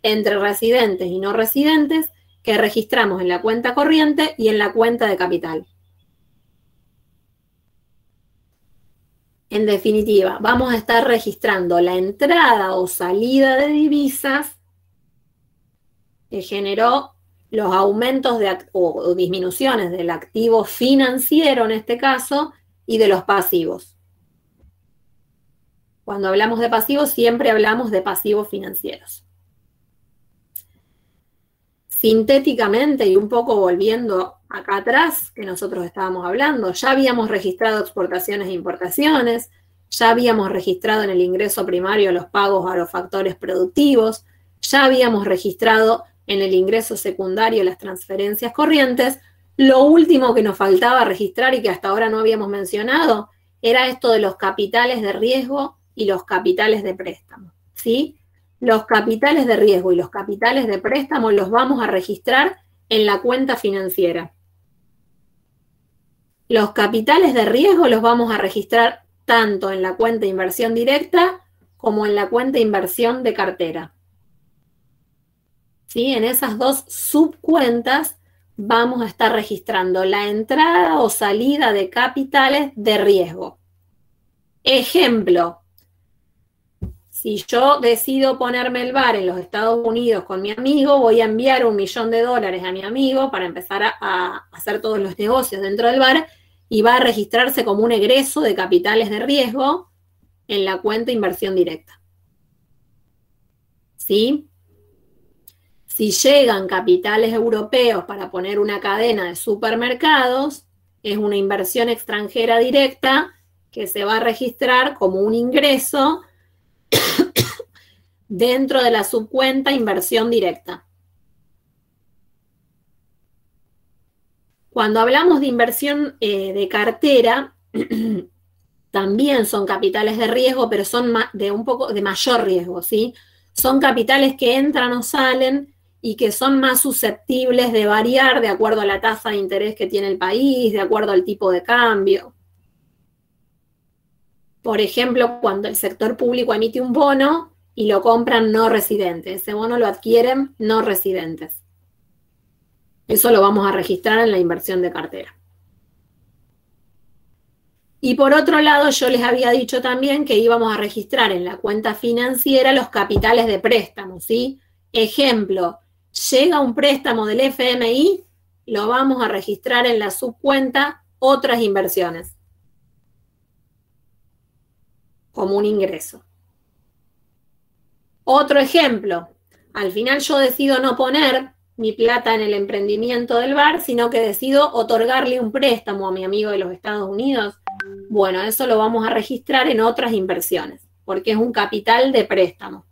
entre residentes y no residentes que registramos en la cuenta corriente y en la cuenta de capital. En definitiva, vamos a estar registrando la entrada o salida de divisas que generó los aumentos o disminuciones del activo financiero en este caso y de los pasivos. Cuando hablamos de pasivos siempre hablamos de pasivos financieros. Sintéticamente y un poco volviendo acá atrás, que nosotros estábamos hablando, ya habíamos registrado exportaciones e importaciones, ya habíamos registrado en el ingreso primario los pagos a los factores productivos, ya habíamos registrado en el ingreso secundario las transferencias corrientes. Lo último que nos faltaba registrar y que hasta ahora no habíamos mencionado era esto de los capitales de riesgo y los capitales de préstamo, ¿sí? Los capitales de riesgo y los capitales de préstamo los vamos a registrar en la cuenta financiera. Los capitales de riesgo los vamos a registrar tanto en la cuenta de inversión directa como en la cuenta de inversión de cartera. ¿Sí? En esas dos subcuentas vamos a estar registrando la entrada o salida de capitales de riesgo. Ejemplo, si yo decido ponerme el bar en los Estados Unidos con mi amigo, voy a enviar $1 millón a mi amigo para empezar a hacer todos los negocios dentro del bar y va a registrarse como un egreso de capitales de riesgo en la cuenta inversión directa. ¿Sí? Si llegan capitales europeos para poner una cadena de supermercados, es una inversión extranjera directa que se va a registrar como un ingreso dentro de la subcuenta inversión directa. Cuando hablamos de inversión de cartera, también son capitales de riesgo, pero son de un poco de mayor riesgo, ¿sí? son capitales que entran o salen y que son más susceptibles de variar de acuerdo a la tasa de interés que tiene el país, de acuerdo al tipo de cambio. Por ejemplo, cuando el sector público emite un bono y lo compran no residentes, ese bono lo adquieren no residentes. Eso lo vamos a registrar en la inversión de cartera. Y por otro lado, yo les había dicho también que íbamos a registrar en la cuenta financiera los capitales de préstamo, ¿sí? Ejemplo, llega un préstamo del FMI, lo vamos a registrar en la subcuenta otras inversiones, como un ingreso. Otro ejemplo, al final yo decido no poner mi plata en el emprendimiento del bar, sino que decido otorgarle un préstamo a mi amigo de los Estados Unidos. Bueno, eso lo vamos a registrar en otras inversiones, porque es un capital de préstamo.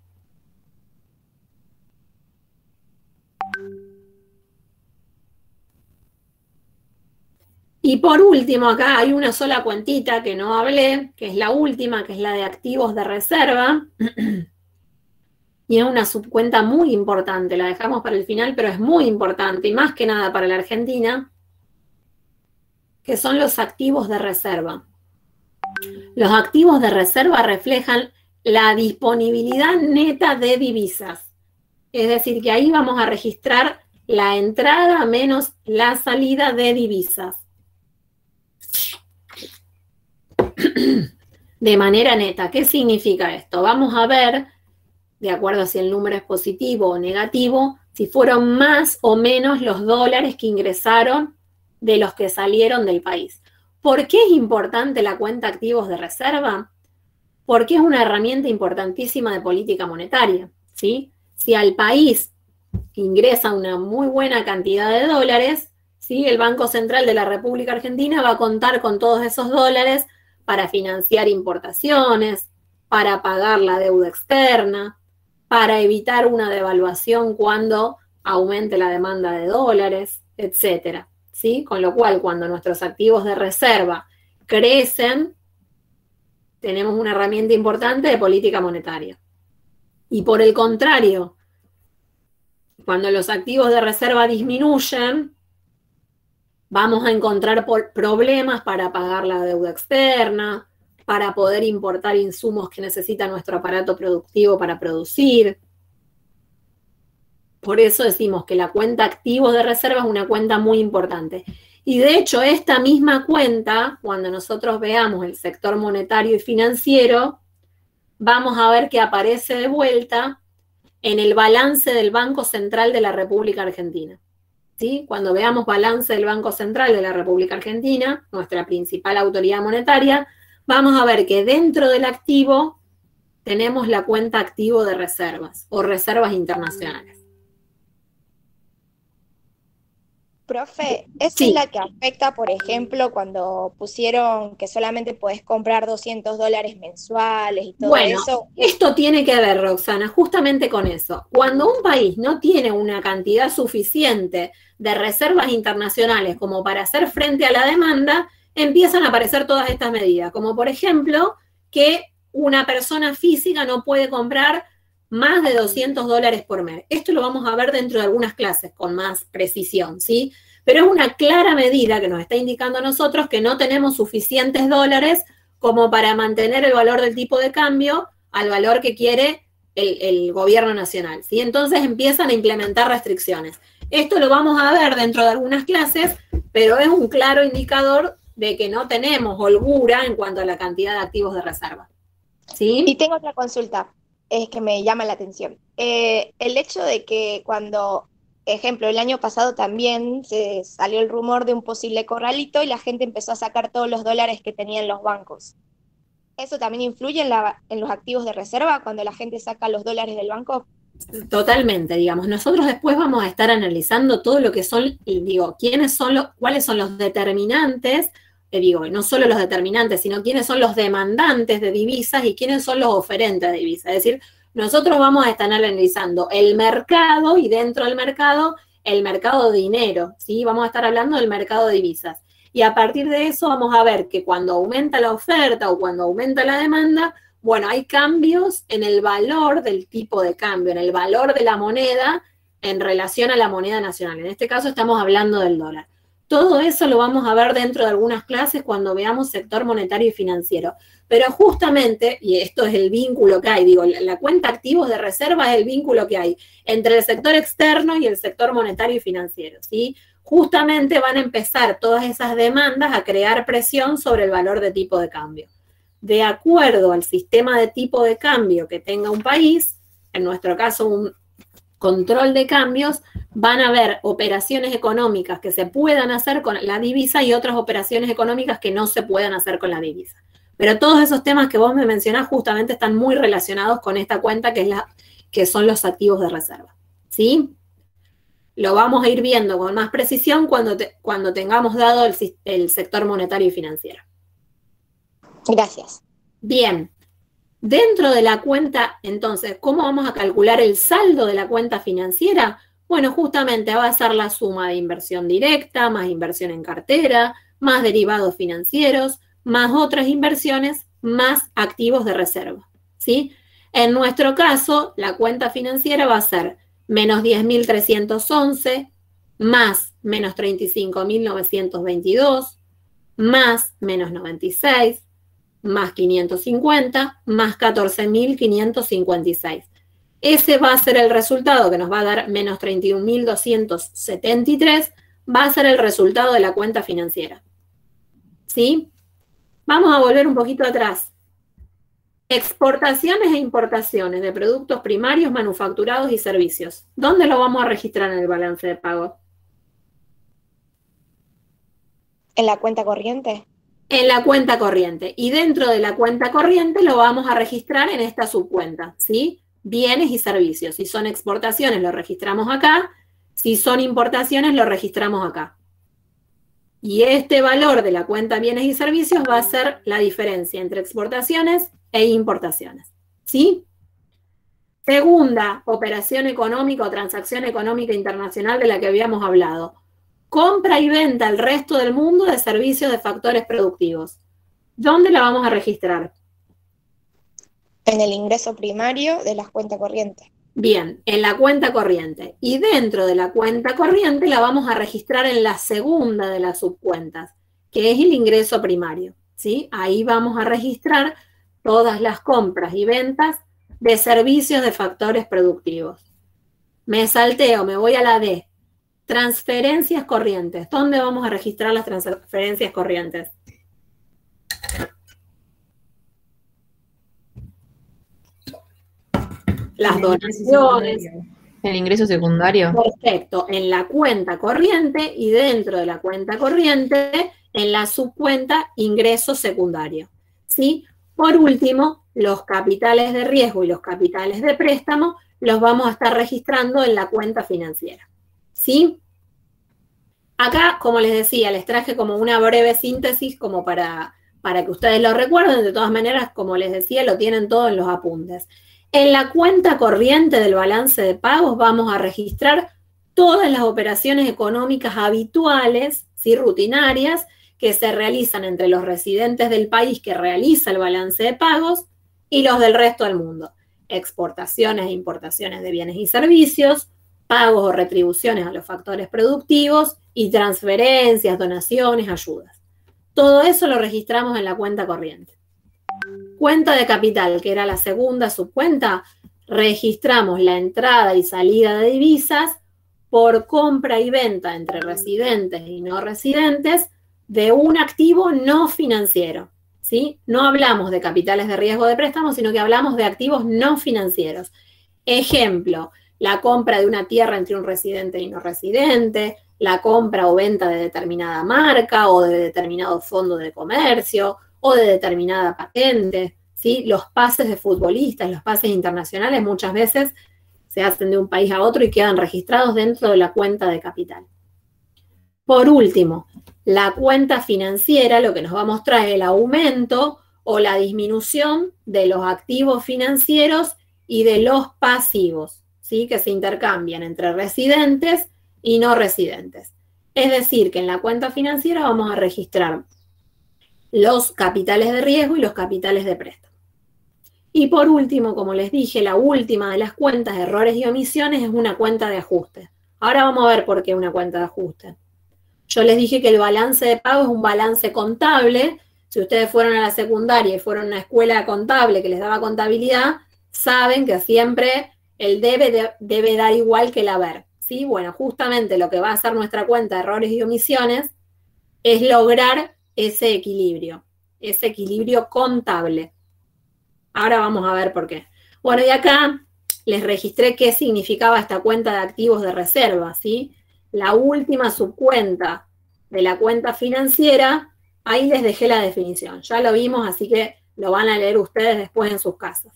Y por último, acá hay una sola cuentita que no hablé, que es la última, que es la de activos de reserva. Y es una subcuenta muy importante, la dejamos para el final, pero es muy importante, y más que nada para la Argentina, que son los activos de reserva. Los activos de reserva reflejan la disponibilidad neta de divisas. Es decir, que ahí vamos a registrar la entrada menos la salida de divisas. De manera neta. ¿Qué significa esto? Vamos a ver, de acuerdo a si el número es positivo o negativo, si fueron más o menos los dólares que ingresaron de los que salieron del país. ¿Por qué es importante la cuenta activos de reserva? Porque es una herramienta importantísima de política monetaria, ¿sí? Si al país ingresa una muy buena cantidad de dólares, ¿sí? El Banco Central de la República Argentina va a contar con todos esos dólares para financiar importaciones, para pagar la deuda externa, para evitar una devaluación cuando aumente la demanda de dólares, etcétera. ¿Sí? Con lo cual, cuando nuestros activos de reserva crecen, tenemos una herramienta importante de política monetaria. Y por el contrario, cuando los activos de reserva disminuyen, vamos a encontrar problemas para pagar la deuda externa, para poder importar insumos que necesita nuestro aparato productivo para producir. Por eso decimos que la cuenta activos de reserva es una cuenta muy importante. Y de hecho, esta misma cuenta, cuando nosotros veamos el sector monetario y financiero, vamos a ver que aparece de vuelta en el balance del Banco Central de la República Argentina. ¿Sí? Cuando veamos balance del Banco Central de la República Argentina, nuestra principal autoridad monetaria, vamos a ver que dentro del activo tenemos la cuenta activo de reservas o reservas internacionales. Profe, ¿esa Sí. es la que afecta, por ejemplo, cuando pusieron que solamente podés comprar $200 mensuales y todo Bueno, eso? esto tiene que ver, Roxana, justamente con eso. Cuando un país no tiene una cantidad suficiente de reservas internacionales como para hacer frente a la demanda, empiezan a aparecer todas estas medidas, como por ejemplo que una persona física no puede comprar más de $200 por mes. Esto lo vamos a ver dentro de algunas clases con más precisión, ¿sí? Pero es una clara medida que nos está indicando a nosotros que no tenemos suficientes dólares como para mantener el valor del tipo de cambio al valor que quiere el gobierno nacional, ¿sí? Entonces empiezan a implementar restricciones. Esto lo vamos a ver dentro de algunas clases, pero es un claro indicador de que no tenemos holgura en cuanto a la cantidad de activos de reserva, ¿sí? Y tengo otra consulta, es que me llama la atención. El hecho de que cuando, ejemplo, el año pasado también se salió el rumor de un posible corralito y la gente empezó a sacar todos los dólares que tenían los bancos. ¿Eso también influye en los activos de reserva cuando la gente saca los dólares del banco? Totalmente, digamos. Nosotros después vamos a estar analizando todo lo que son, y digo, cuáles son los determinantes, no solo los determinantes, sino quiénes son los demandantes de divisas y quiénes son los oferentes de divisas. Es decir, nosotros vamos a estar analizando el mercado y dentro del mercado, el mercado de dinero, ¿sí? Vamos a estar hablando del mercado de divisas. Y a partir de eso vamos a ver que cuando aumenta la oferta o cuando aumenta la demanda, Bueno, hay cambios en el valor del tipo de cambio, en el valor de la moneda en relación a la moneda nacional. En este caso estamos hablando del dólar. Todo eso lo vamos a ver dentro de algunas clases cuando veamos sector monetario y financiero. Pero justamente, y esto es el vínculo que hay, digo, la cuenta activos de reserva es el vínculo que hay entre el sector externo y el sector monetario y financiero, ¿sí? Justamente van a empezar todas esas demandas a crear presión sobre el valor de tipo de cambio. De acuerdo al sistema de tipo de cambio que tenga un país, en nuestro caso un control de cambios, van a haber operaciones económicas que se puedan hacer con la divisa y otras operaciones económicas que no se puedan hacer con la divisa. Pero todos esos temas que vos me mencionás justamente están muy relacionados con esta cuenta que son los activos de reserva, ¿sí? Lo vamos a ir viendo con más precisión cuando tengamos dado el sector monetario y financiero. Gracias. Bien. Dentro de la cuenta, entonces, ¿cómo vamos a calcular el saldo de la cuenta financiera? Bueno, justamente va a ser la suma de inversión directa, más inversión en cartera, más derivados financieros, más otras inversiones, más activos de reserva, ¿sí? En nuestro caso, la cuenta financiera va a ser menos 10.311, más menos 35.922, más menos 96, más 550, más 14.556. Ese va a ser el resultado que nos va a dar menos 31.273, va a ser el resultado de la cuenta financiera. ¿Sí? Vamos a volver un poquito atrás. Exportaciones e importaciones de productos primarios, manufacturados y servicios. ¿Dónde lo vamos a registrar en el balance de pago? ¿En la cuenta corriente? En la cuenta corriente. Y dentro de la cuenta corriente lo vamos a registrar en esta subcuenta, ¿sí? Bienes y servicios. Si son exportaciones, lo registramos acá. Si son importaciones, lo registramos acá. Y este valor de la cuenta bienes y servicios va a ser la diferencia entre exportaciones e importaciones, ¿sí? Segunda operación económica o transacción económica internacional de la que habíamos hablado. Compra y venta al resto del mundo de servicios de factores productivos. ¿Dónde la vamos a registrar? En el ingreso primario de las cuentas corrientes. Bien, en la cuenta corriente. Y dentro de la cuenta corriente la vamos a registrar en la segunda de las subcuentas, que es el ingreso primario, ¿sí? Ahí vamos a registrar todas las compras y ventas de servicios de factores productivos. Me salteo, me voy a la D. Transferencias corrientes. ¿Dónde vamos a registrar las transferencias corrientes? Las donaciones. El ingreso secundario. Perfecto. En la cuenta corriente y dentro de la cuenta corriente, en la subcuenta ingreso secundario. ¿Sí? Por último, los capitales de riesgo y los capitales de préstamo los vamos a estar registrando en la cuenta financiera. ¿Sí? Acá, como les decía, les traje como una breve síntesis como para que ustedes lo recuerden. De todas maneras, como les decía, lo tienen todo en los apuntes. En la cuenta corriente del balance de pagos vamos a registrar todas las operaciones económicas habituales, ¿sí? Rutinarias, que se realizan entre los residentes del país que realiza el balance de pagos y los del resto del mundo. Exportaciones e importaciones de bienes y servicios, pagos o retribuciones a los factores productivos y transferencias, donaciones, ayudas. Todo eso lo registramos en la cuenta corriente. Cuenta de capital, que era la segunda subcuenta, registramos la entrada y salida de divisas por compra y venta entre residentes y no residentes de un activo no financiero, ¿sí? No hablamos de capitales de riesgo de préstamo, sino que hablamos de activos no financieros. Ejemplo, la compra de una tierra entre un residente y no residente, la compra o venta de determinada marca o de determinado fondo de comercio o de determinada patente, ¿sí? Los pases de futbolistas, los pases internacionales muchas veces se hacen de un país a otro y quedan registrados dentro de la cuenta de capital. Por último, la cuenta financiera lo que nos va a mostrar es el aumento o la disminución de los activos financieros y de los pasivos, ¿sí? Que se intercambian entre residentes y no residentes. Es decir, que en la cuenta financiera vamos a registrar los capitales de riesgo y los capitales de préstamo. Y por último, como les dije, la última de las cuentas de errores y omisiones es una cuenta de ajuste. Ahora vamos a ver por qué una cuenta de ajuste. Yo les dije que el balance de pago es un balance contable. Si ustedes fueron a la secundaria y fueron a una escuela contable que les daba contabilidad, saben que siempre el debe dar igual que el haber, ¿sí? Bueno, justamente lo que va a hacer nuestra cuenta de errores y omisiones es lograr ese equilibrio contable. Ahora vamos a ver por qué. Bueno, y acá les registré qué significaba esta cuenta de activos de reserva, ¿sí? La última subcuenta de la cuenta financiera, ahí les dejé la definición. Ya lo vimos, así que lo van a leer ustedes después en sus casas.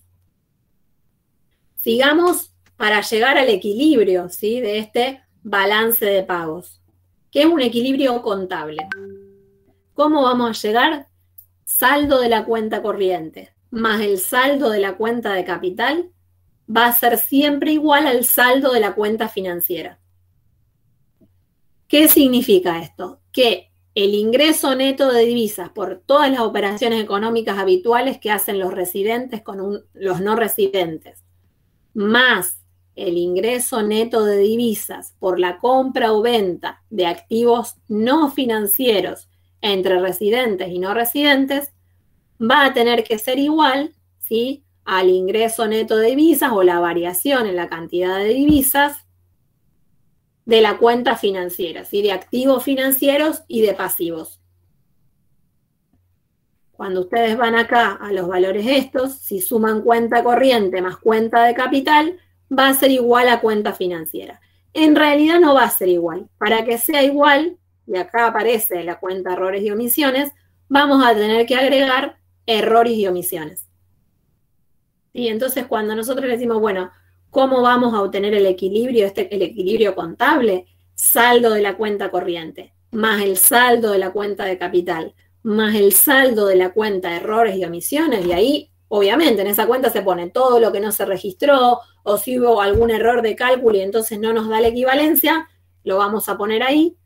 Sigamos para llegar al equilibrio, ¿sí? De este balance de pagos, que es un equilibrio contable. ¿Cómo vamos a llegar? Saldo de la cuenta corriente más el saldo de la cuenta de capital va a ser siempre igual al saldo de la cuenta financiera. ¿Qué significa esto? Que el ingreso neto de divisas por todas las operaciones económicas habituales que hacen los residentes con los no residentes, más el ingreso neto de divisas por la compra o venta de activos no financieros entre residentes y no residentes, va a tener que ser igual, ¿sí?, al ingreso neto de divisas o la variación en la cantidad de divisas de la cuenta financiera, ¿sí?, de activos financieros y de pasivos. Cuando ustedes van acá a los valores estos, si suman cuenta corriente más cuenta de capital, va a ser igual a cuenta financiera. En realidad no va a ser igual. Para que sea igual, y acá aparece la cuenta errores y omisiones, vamos a tener que agregar errores y omisiones. Y entonces cuando nosotros decimos, bueno, ¿cómo vamos a obtener el equilibrio, el equilibrio contable? Saldo de la cuenta corriente, más el saldo de la cuenta de capital, más el saldo de la cuenta de errores y omisiones, y ahí, obviamente, en esa cuenta se pone todo lo que no se registró, o si hubo algún error de cálculo y entonces no nos da la equivalencia, lo vamos a poner ahí.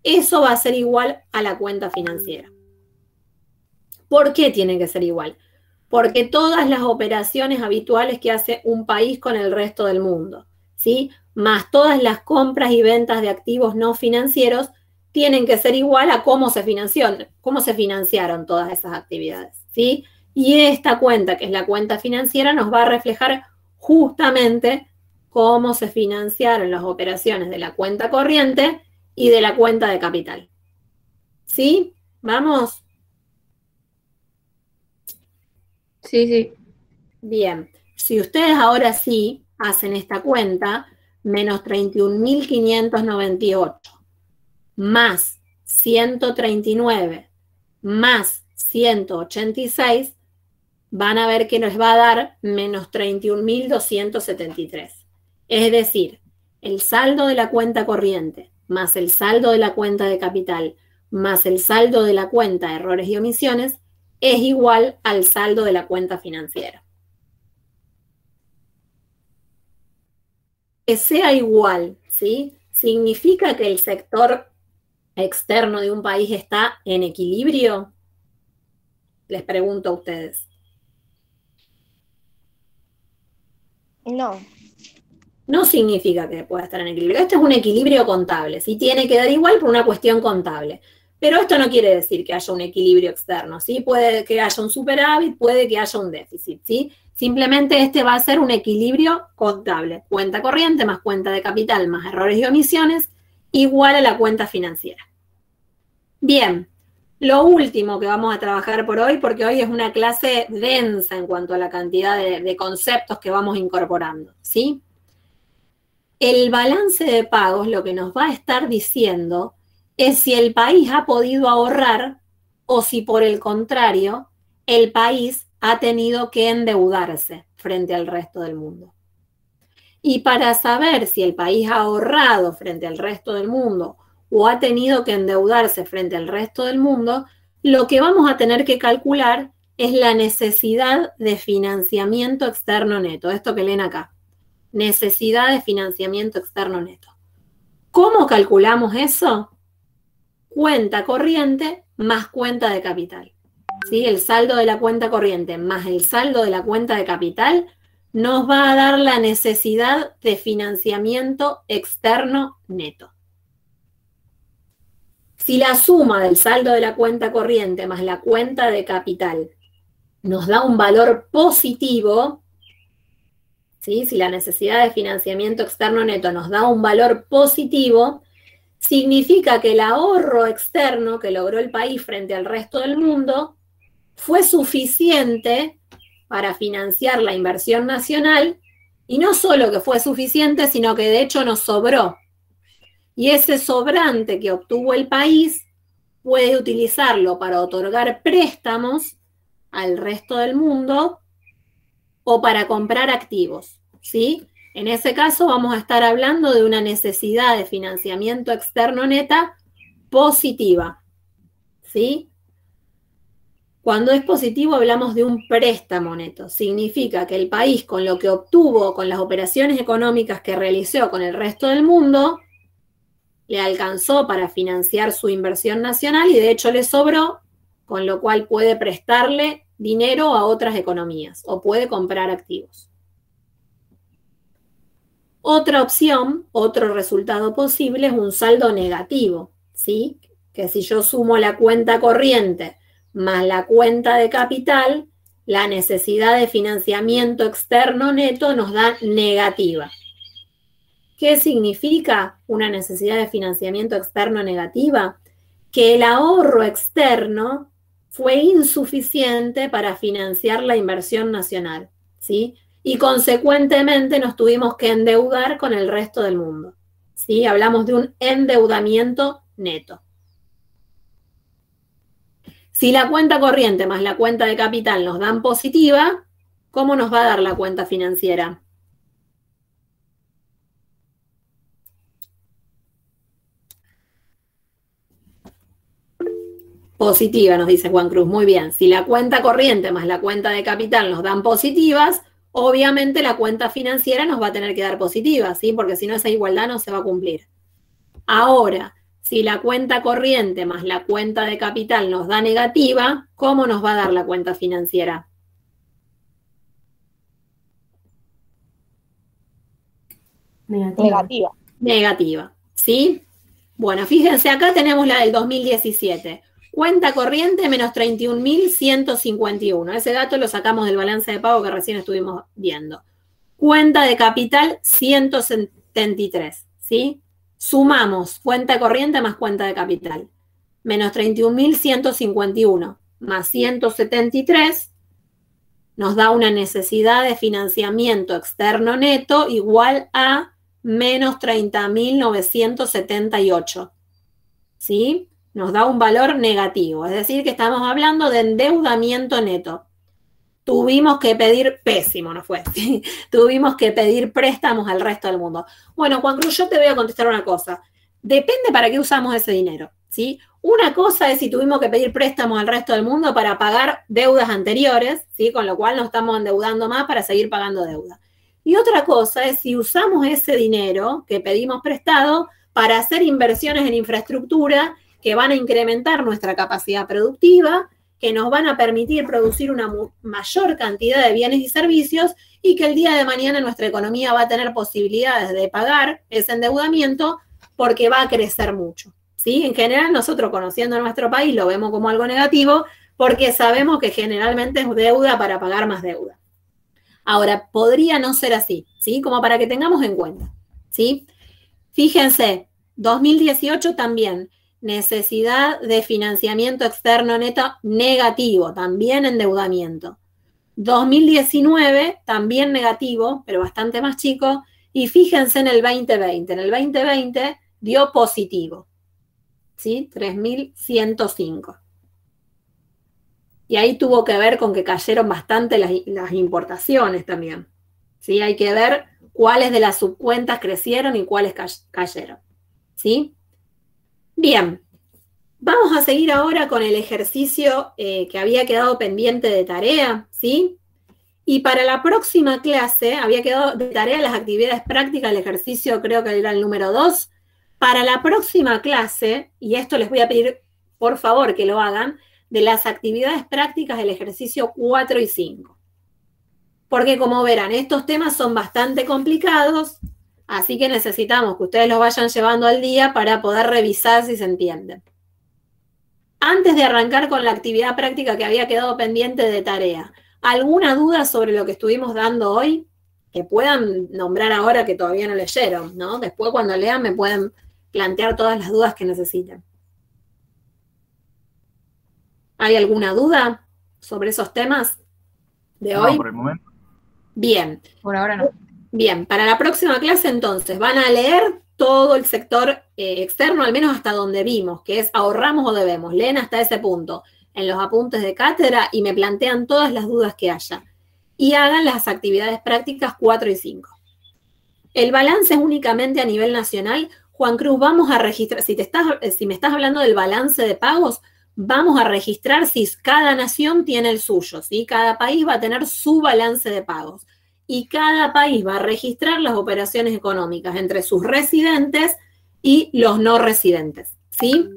Eso va a ser igual a la cuenta financiera. ¿Por qué tiene que ser igual? Porque todas las operaciones habituales que hace un país con el resto del mundo, ¿sí?, más todas las compras y ventas de activos no financieros, tienen que ser igual a cómo se financiaron todas esas actividades, ¿sí? Y esta cuenta, que es la cuenta financiera, nos va a reflejar justamente cómo se financiaron las operaciones de la cuenta corriente y de la cuenta de capital. ¿Sí? ¿Vamos? Sí, sí. Bien. Si ustedes ahora sí hacen esta cuenta, menos 31.598, más 139, más 186, van a ver que nos va a dar menos 31.273. Es decir, el saldo de la cuenta corriente, más el saldo de la cuenta de capital, más el saldo de la cuenta de errores y omisiones, es igual al saldo de la cuenta financiera. Que sea igual, ¿sí?, significa que el sector externo de un país está en equilibrio. Les pregunto a ustedes. No. No significa que pueda estar en equilibrio. Este es un equilibrio contable, ¿sí? Tiene que dar igual por una cuestión contable. Pero esto no quiere decir que haya un equilibrio externo, ¿sí? Puede que haya un superávit, puede que haya un déficit, ¿sí? Simplemente este va a ser un equilibrio contable. Cuenta corriente más cuenta de capital más errores y omisiones igual a la cuenta financiera. Bien, lo último que vamos a trabajar por hoy, porque hoy es una clase densa en cuanto a la cantidad de conceptos que vamos incorporando, ¿sí? El balance de pagos lo que nos va a estar diciendo es si el país ha podido ahorrar o si por el contrario el país ha tenido que endeudarse frente al resto del mundo. Y para saber si el país ha ahorrado frente al resto del mundo o ha tenido que endeudarse frente al resto del mundo, lo que vamos a tener que calcular es la necesidad de financiamiento externo neto. Esto que leen acá. Necesidad de financiamiento externo neto. ¿Cómo calculamos eso? Cuenta corriente más cuenta de capital. ¿sí? El saldo de la cuenta corriente más el saldo de la cuenta de capital nos va a dar la necesidad de financiamiento externo neto. Si la suma del saldo de la cuenta corriente más la cuenta de capital nos da un valor positivo, ¿sí? Si la necesidad de financiamiento externo neto nos da un valor positivo, significa que el ahorro externo que logró el país frente al resto del mundo fue suficiente para financiar la inversión nacional, y no solo que fue suficiente, sino que de hecho nos sobró. Y ese sobrante que obtuvo el país puede utilizarlo para otorgar préstamos al resto del mundo o para comprar activos, ¿sí? En ese caso vamos a estar hablando de una necesidad de financiamiento externo neta positiva, ¿sí? Cuando es positivo hablamos de un préstamo neto. Significa que el país, con lo que obtuvo, con las operaciones económicas que realizó con el resto del mundo, le alcanzó para financiar su inversión nacional y de hecho le sobró, con lo cual puede prestarle dinero a otras economías o puede comprar activos. Otra opción, otro resultado posible es un saldo negativo, ¿sí? Que si yo sumo la cuenta corriente más la cuenta de capital, la necesidad de financiamiento externo neto nos da negativa. ¿Qué significa una necesidad de financiamiento externo negativa? Que el ahorro externo fue insuficiente para financiar la inversión nacional, ¿sí? Y consecuentemente nos tuvimos que endeudar con el resto del mundo, ¿sí? Hablamos de un endeudamiento neto. Si la cuenta corriente más la cuenta de capital nos dan positiva, ¿cómo nos va a dar la cuenta financiera? Positiva, nos dice Juan Cruz. Muy bien. Si la cuenta corriente más la cuenta de capital nos dan positivas, obviamente la cuenta financiera nos va a tener que dar positiva, ¿sí? Porque si no, esa igualdad no se va a cumplir. Ahora, si la cuenta corriente más la cuenta de capital nos da negativa, ¿cómo nos va a dar la cuenta financiera? Negativa. Negativa, ¿sí? Bueno, fíjense, acá tenemos la del 2017. Cuenta corriente menos 31.151. Ese dato lo sacamos del balance de pago que recién estuvimos viendo. Cuenta de capital 173, ¿sí? Sumamos cuenta corriente más cuenta de capital. Menos 31.151 más 173 nos da una necesidad de financiamiento externo neto igual a menos 30.978. ¿Sí? Nos da un valor negativo. Es decir, que estamos hablando de endeudamiento neto. Tuvimos que pedir, pésimo no fue, ¿sí? Tuvimos que pedir préstamos al resto del mundo. Bueno, Juan Cruz, yo te voy a contestar una cosa. Depende para qué usamos ese dinero, ¿sí? Una cosa es si tuvimos que pedir préstamos al resto del mundo para pagar deudas anteriores, ¿sí? Con lo cual nos estamos endeudando más para seguir pagando deuda. Y otra cosa es si usamos ese dinero que pedimos prestado para hacer inversiones en infraestructura que van a incrementar nuestra capacidad productiva, que nos van a permitir producir una mayor cantidad de bienes y servicios y que el día de mañana nuestra economía va a tener posibilidades de pagar ese endeudamiento porque va a crecer mucho, ¿sí? En general, nosotros conociendo nuestro país lo vemos como algo negativo porque sabemos que generalmente es deuda para pagar más deuda. Ahora, podría no ser así, ¿sí? Como para que tengamos en cuenta, ¿sí? Fíjense, 2018 también. Necesidad de financiamiento externo neto negativo, también endeudamiento. 2019, también negativo, pero bastante más chico. Y fíjense en el 2020. En el 2020 dio positivo, ¿sí? 3.105. Y ahí tuvo que ver con que cayeron bastante las importaciones también, ¿sí? Hay que ver cuáles de las subcuentas crecieron y cuáles cayeron, ¿sí? Bien, vamos a seguir ahora con el ejercicio que había quedado pendiente de tarea, ¿sí? Y para la próxima clase, había quedado de tarea las actividades prácticas, el ejercicio creo que era el número 2. Para la próxima clase, y esto les voy a pedir por favor que lo hagan, de las actividades prácticas del ejercicio 4 y 5. Porque como verán, estos temas son bastante complicados, así que necesitamos que ustedes los vayan llevando al día para poder revisar si se entienden. Antes de arrancar con la actividad práctica que había quedado pendiente de tarea, ¿alguna duda sobre lo que estuvimos dando hoy? Que puedan nombrar ahora que todavía no leyeron, ¿no? Después cuando lean me pueden plantear todas las dudas que necesiten. ¿Hay alguna duda sobre esos temas de hoy? No, por el momento. Bien. Por ahora no. Bien, para la próxima clase entonces van a leer todo el sector externo, al menos hasta donde vimos, que es ahorramos o debemos. Leen hasta ese punto en los apuntes de cátedra y me plantean todas las dudas que haya. Y hagan las actividades prácticas 4 y 5. El balance es únicamente a nivel nacional. Juan Cruz, vamos a registrar, si me estás hablando del balance de pagos, vamos a registrar si cada nación tiene el suyo, ¿sí? Cada país va a tener su balance de pagos. Y cada país va a registrar las operaciones económicas entre sus residentes y los no residentes, ¿sí?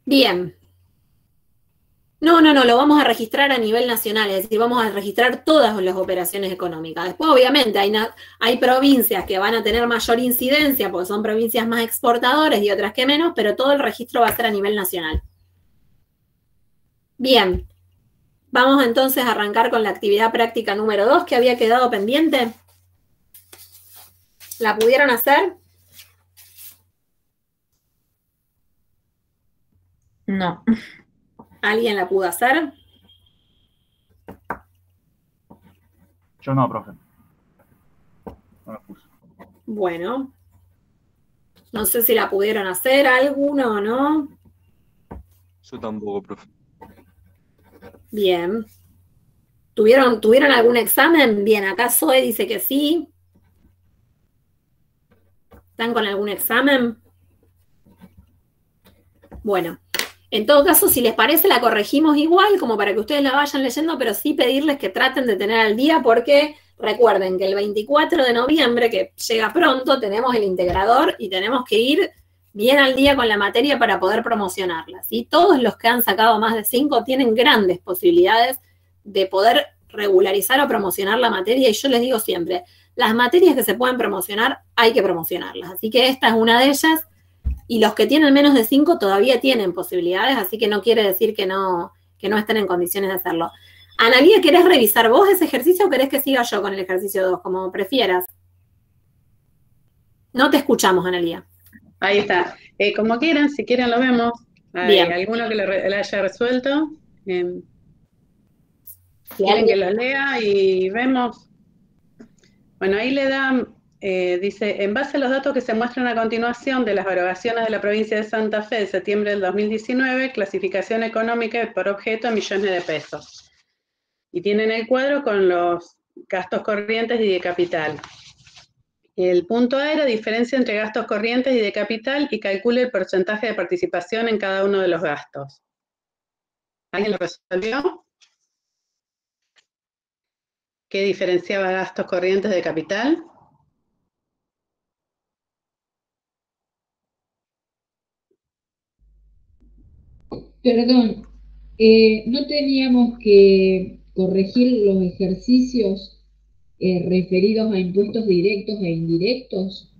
Bien. No, lo vamos a registrar a nivel nacional, es decir, vamos a registrar todas las operaciones económicas. Después, obviamente, hay provincias que van a tener mayor incidencia porque son provincias más exportadoras y otras que menos, pero todo el registro va a ser a nivel nacional. Bien. Vamos entonces a arrancar con la actividad práctica número 2 que había quedado pendiente. ¿La pudieron hacer? No. ¿Alguien la pudo hacer? Yo no, profe. No la puse. Bueno. No sé si la pudieron hacer alguno o no. Yo tampoco, profe. Bien. ¿Tuvieron algún examen? Bien, acá Zoe dice que sí. ¿Están con algún examen? Bueno, en todo caso, si les parece, la corregimos igual, como para que ustedes la vayan leyendo, pero sí pedirles que traten de tener al día, porque recuerden que el 24 de noviembre, que llega pronto, tenemos el integrador y tenemos que ir bien al día con la materia para poder promocionarla, ¿sí? Todos los que han sacado más de 5 tienen grandes posibilidades de poder regularizar o promocionar la materia, y yo les digo siempre, las materias que se pueden promocionar, hay que promocionarlas. Así que esta es una de ellas, y los que tienen menos de 5 todavía tienen posibilidades, así que no quiere decir que no estén en condiciones de hacerlo. Analía, ¿querés revisar vos ese ejercicio o querés que siga yo con el ejercicio 2, como prefieras? No te escuchamos, Analía. Ahí está. Como quieran, si quieren lo vemos. ¿Hay alguno que lo haya resuelto? ¿Quieren que lo lea y vemos? Bueno, ahí le dan, dice, en base a los datos que se muestran a continuación de las erogaciones de la provincia de Santa Fe de septiembre del 2019, clasificación económica por objeto en millones de pesos. Y tienen el cuadro con los gastos corrientes y de capital. El punto A era diferencia entre gastos corrientes y de capital y calcule el porcentaje de participación en cada uno de los gastos. ¿Alguien lo resolvió? ¿Qué diferenciaba gastos corrientes de capital? Perdón, ¿no teníamos que corregir los ejercicios referidos a impuestos directos e indirectos?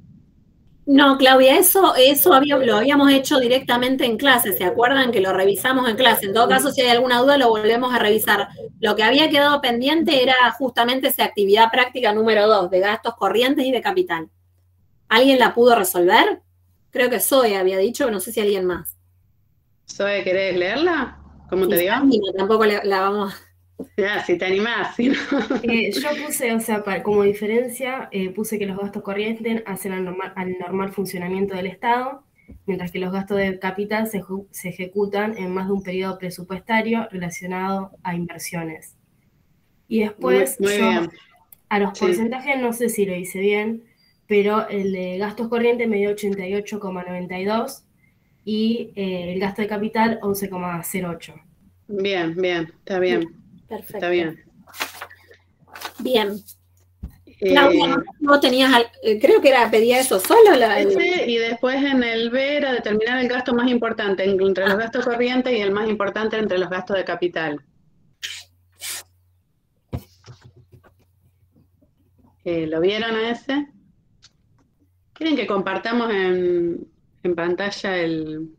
No, Claudia, eso lo habíamos hecho directamente en clase, ¿se acuerdan que lo revisamos en clase? En todo caso, si hay alguna duda, lo volvemos a revisar. Lo que había quedado pendiente era justamente esa actividad práctica número 2, de gastos corrientes y de capital. ¿Alguien la pudo resolver? Creo que Zoe había dicho, pero no sé si alguien más. Zoe, ¿querés leerla? ¿Cómo te digo? Tampoco la vamos a... Ya, si te animás. Si no. Yo puse, o sea, como diferencia, puse que los gastos corrientes hacen al normal funcionamiento del Estado, mientras que los gastos de capital se ejecutan en más de un periodo presupuestario relacionado a inversiones. Y después, muy bien. A los porcentajes no sé si lo hice bien, pero el de gastos corrientes me dio 88,92 y el gasto de capital 11,08. Bien, está bien. Perfecto. Está bien. Bien. Claudia, no tenías, creo que pedía eso solo. Y después en el B era determinar el gasto más importante entre los gastos corrientes y el más importante entre los gastos de capital. ¿Lo vieron a ese? ¿Quieren que compartamos en pantalla el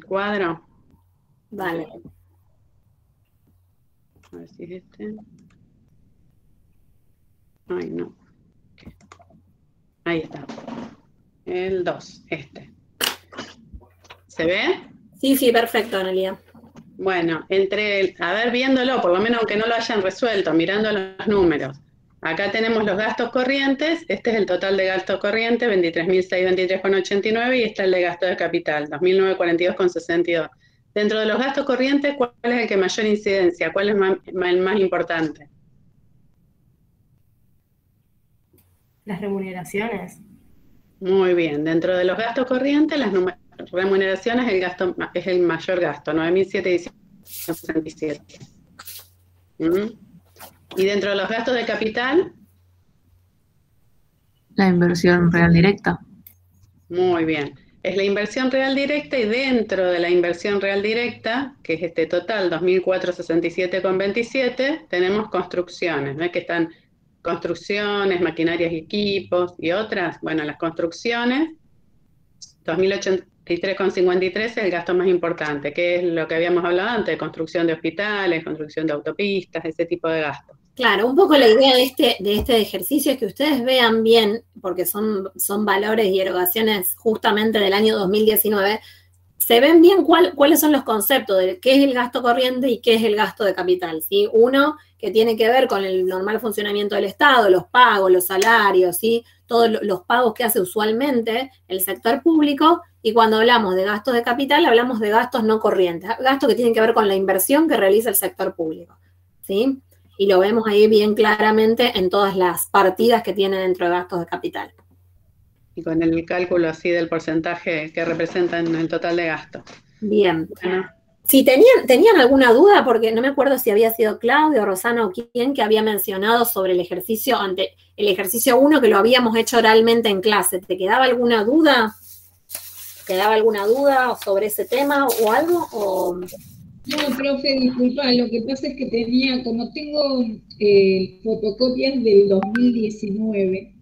cuadro? Vale. A ver si es este. Ay, no. Ahí está. El 2, este. ¿Se ve? Sí, perfecto, Analia. Bueno, a ver, viéndolo, por lo menos aunque no lo hayan resuelto, mirando los números. Acá tenemos los gastos corrientes, este es el total de gasto corriente, 23.623,89, y este es el de gasto de capital, 2.942,62. Dentro de los gastos corrientes, ¿cuál es el que mayor incidencia? ¿Cuál es el más importante? Las remuneraciones. Muy bien, dentro de los gastos corrientes, las remuneraciones es el mayor gasto, 9.767. Y dentro de los gastos de capital, la inversión real directa. Muy bien. Es la inversión real directa, y dentro de la inversión real directa, que es este total, 2.467,27, tenemos construcciones, ¿no? Que están construcciones, maquinarias y equipos y otras. Bueno, las construcciones, 2.083,53 es el gasto más importante, que es lo que habíamos hablado antes, construcción de hospitales, construcción de autopistas, ese tipo de gastos. Claro, un poco la idea de este ejercicio es que ustedes vean bien, porque son valores y erogaciones justamente del año 2019, se ven bien cuáles son los conceptos de qué es el gasto corriente y qué es el gasto de capital, ¿sí? Uno que tiene que ver con el normal funcionamiento del Estado, los pagos, los salarios, ¿sí? Todos los pagos que hace usualmente el sector público, y cuando hablamos de gastos de capital hablamos de gastos no corrientes, gastos que tienen que ver con la inversión que realiza el sector público, ¿sí? Y lo vemos ahí bien claramente en todas las partidas que tiene dentro de gastos de capital. Y con el cálculo así del porcentaje que representan el total de gasto. Bien. Bueno. Si tenían alguna duda, porque no me acuerdo si había sido Claudia o Rosana o quién que había mencionado sobre el ejercicio 1 que lo habíamos hecho oralmente en clase. ¿Te quedaba alguna duda? ¿Quedaba alguna duda sobre ese tema o algo? No, profe, disculpa, lo que pasa es que como tengo fotocopias del 2019,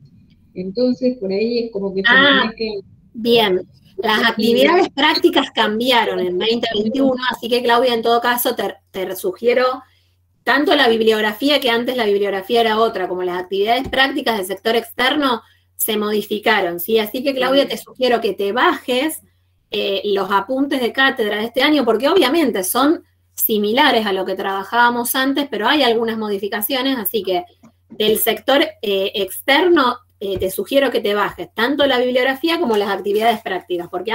entonces por ahí es como que se me mezcla. Bien, las actividades prácticas cambiaron en 2021, así que Claudia, en todo caso, te sugiero tanto la bibliografía, que antes la bibliografía era otra, como las actividades prácticas del sector externo se modificaron, ¿sí? Así que, Claudia, te sugiero que te bajes los apuntes de cátedra de este año, porque obviamente son similares a lo que trabajábamos antes, pero hay algunas modificaciones, así que del sector externo te sugiero que te bajes tanto la bibliografía como las actividades prácticas, porque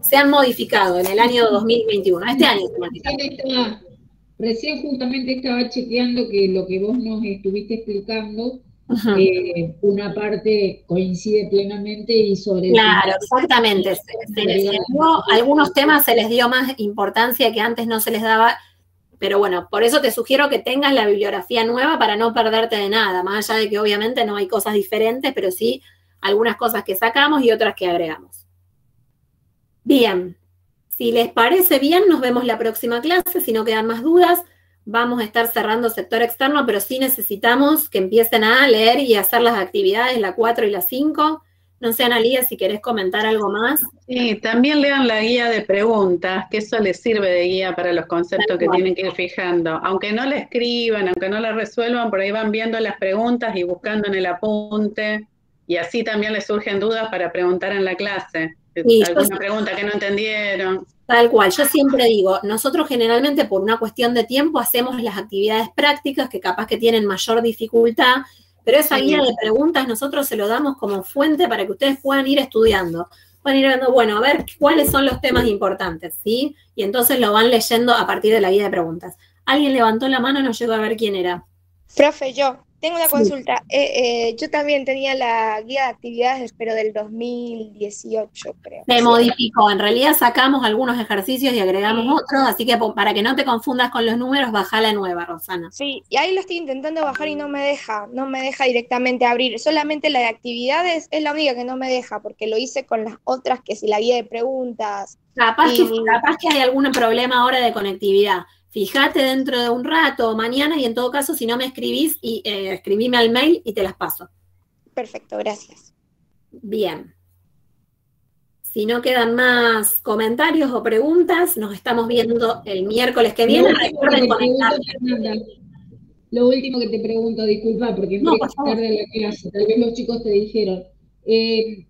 se han modificado en el año 2021, este año se modificaron. Recién justamente estaba chequeando que lo que vos nos estuviste explicando, una parte coincide plenamente y sobre... Claro, exactamente. Algunos temas se les dio más importancia que antes no se les daba, pero bueno, por eso te sugiero que tengas la bibliografía nueva para no perderte de nada, más allá de que obviamente no hay cosas diferentes, pero sí algunas cosas que sacamos y otras que agregamos. Bien, si les parece bien, nos vemos la próxima clase, si no quedan más dudas. Vamos a estar cerrando sector externo, pero sí necesitamos que empiecen a leer y hacer las actividades, la 4 y la 5. No sé, Analia, si querés comentar algo más. Sí, también lean la guía de preguntas, que eso les sirve de guía para los conceptos que tienen que ir fijando. Aunque no la escriban, aunque no la resuelvan, por ahí van viendo las preguntas y buscando en el apunte, y así también les surgen dudas para preguntar en la clase. Sí, alguna pregunta que no entendieron. Tal cual, yo siempre digo, nosotros generalmente por una cuestión de tiempo hacemos las actividades prácticas que capaz que tienen mayor dificultad, pero esa guía de preguntas nosotros se lo damos como fuente para que ustedes puedan ir estudiando. Pueden ir viendo, bueno, a ver cuáles son los temas importantes, ¿sí? Y entonces lo van leyendo a partir de la guía de preguntas. ¿Alguien levantó la mano? No llegó a ver quién era. Profe, yo. Tengo una consulta. Yo también tenía la guía de actividades, pero del 2018, creo. Se modificó. En realidad sacamos algunos ejercicios y agregamos otros, así que para que no te confundas con los números, bajá la nueva, Rosana. Sí, y ahí lo estoy intentando bajar y no me deja directamente abrir. Solamente la de actividades es la única que no me deja, porque lo hice con las otras, que si la guía de preguntas. Capaz que hay algún problema ahora de conectividad. Fíjate dentro de un rato o mañana y en todo caso, si no me escribís, escribime al mail y te las paso. Perfecto, gracias. Bien. Si no quedan más comentarios o preguntas, nos estamos viendo el miércoles que viene. Recuerden conectarse. Lo último que te pregunto, disculpa, porque entré tarde a la clase, tal vez los chicos te dijeron.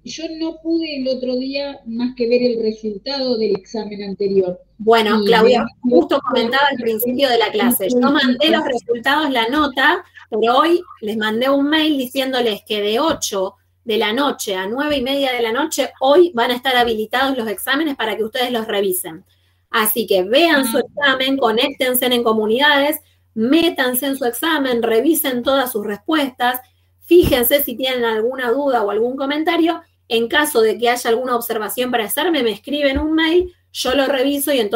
Yo no pude el otro día más que ver el resultado del examen anterior. Bueno, Claudia, justo comentaba al principio de la clase, yo mandé los resultados, la nota, pero hoy les mandé un mail diciéndoles que de 8 de la noche a 9:30 de la noche, hoy van a estar habilitados los exámenes para que ustedes los revisen. Así que vean su examen, conéctense en comunidades, métanse en su examen, revisen todas sus respuestas, fíjense si tienen alguna duda o algún comentario. En caso de que haya alguna observación para hacerme, me escriben un mail, yo lo reviso y entonces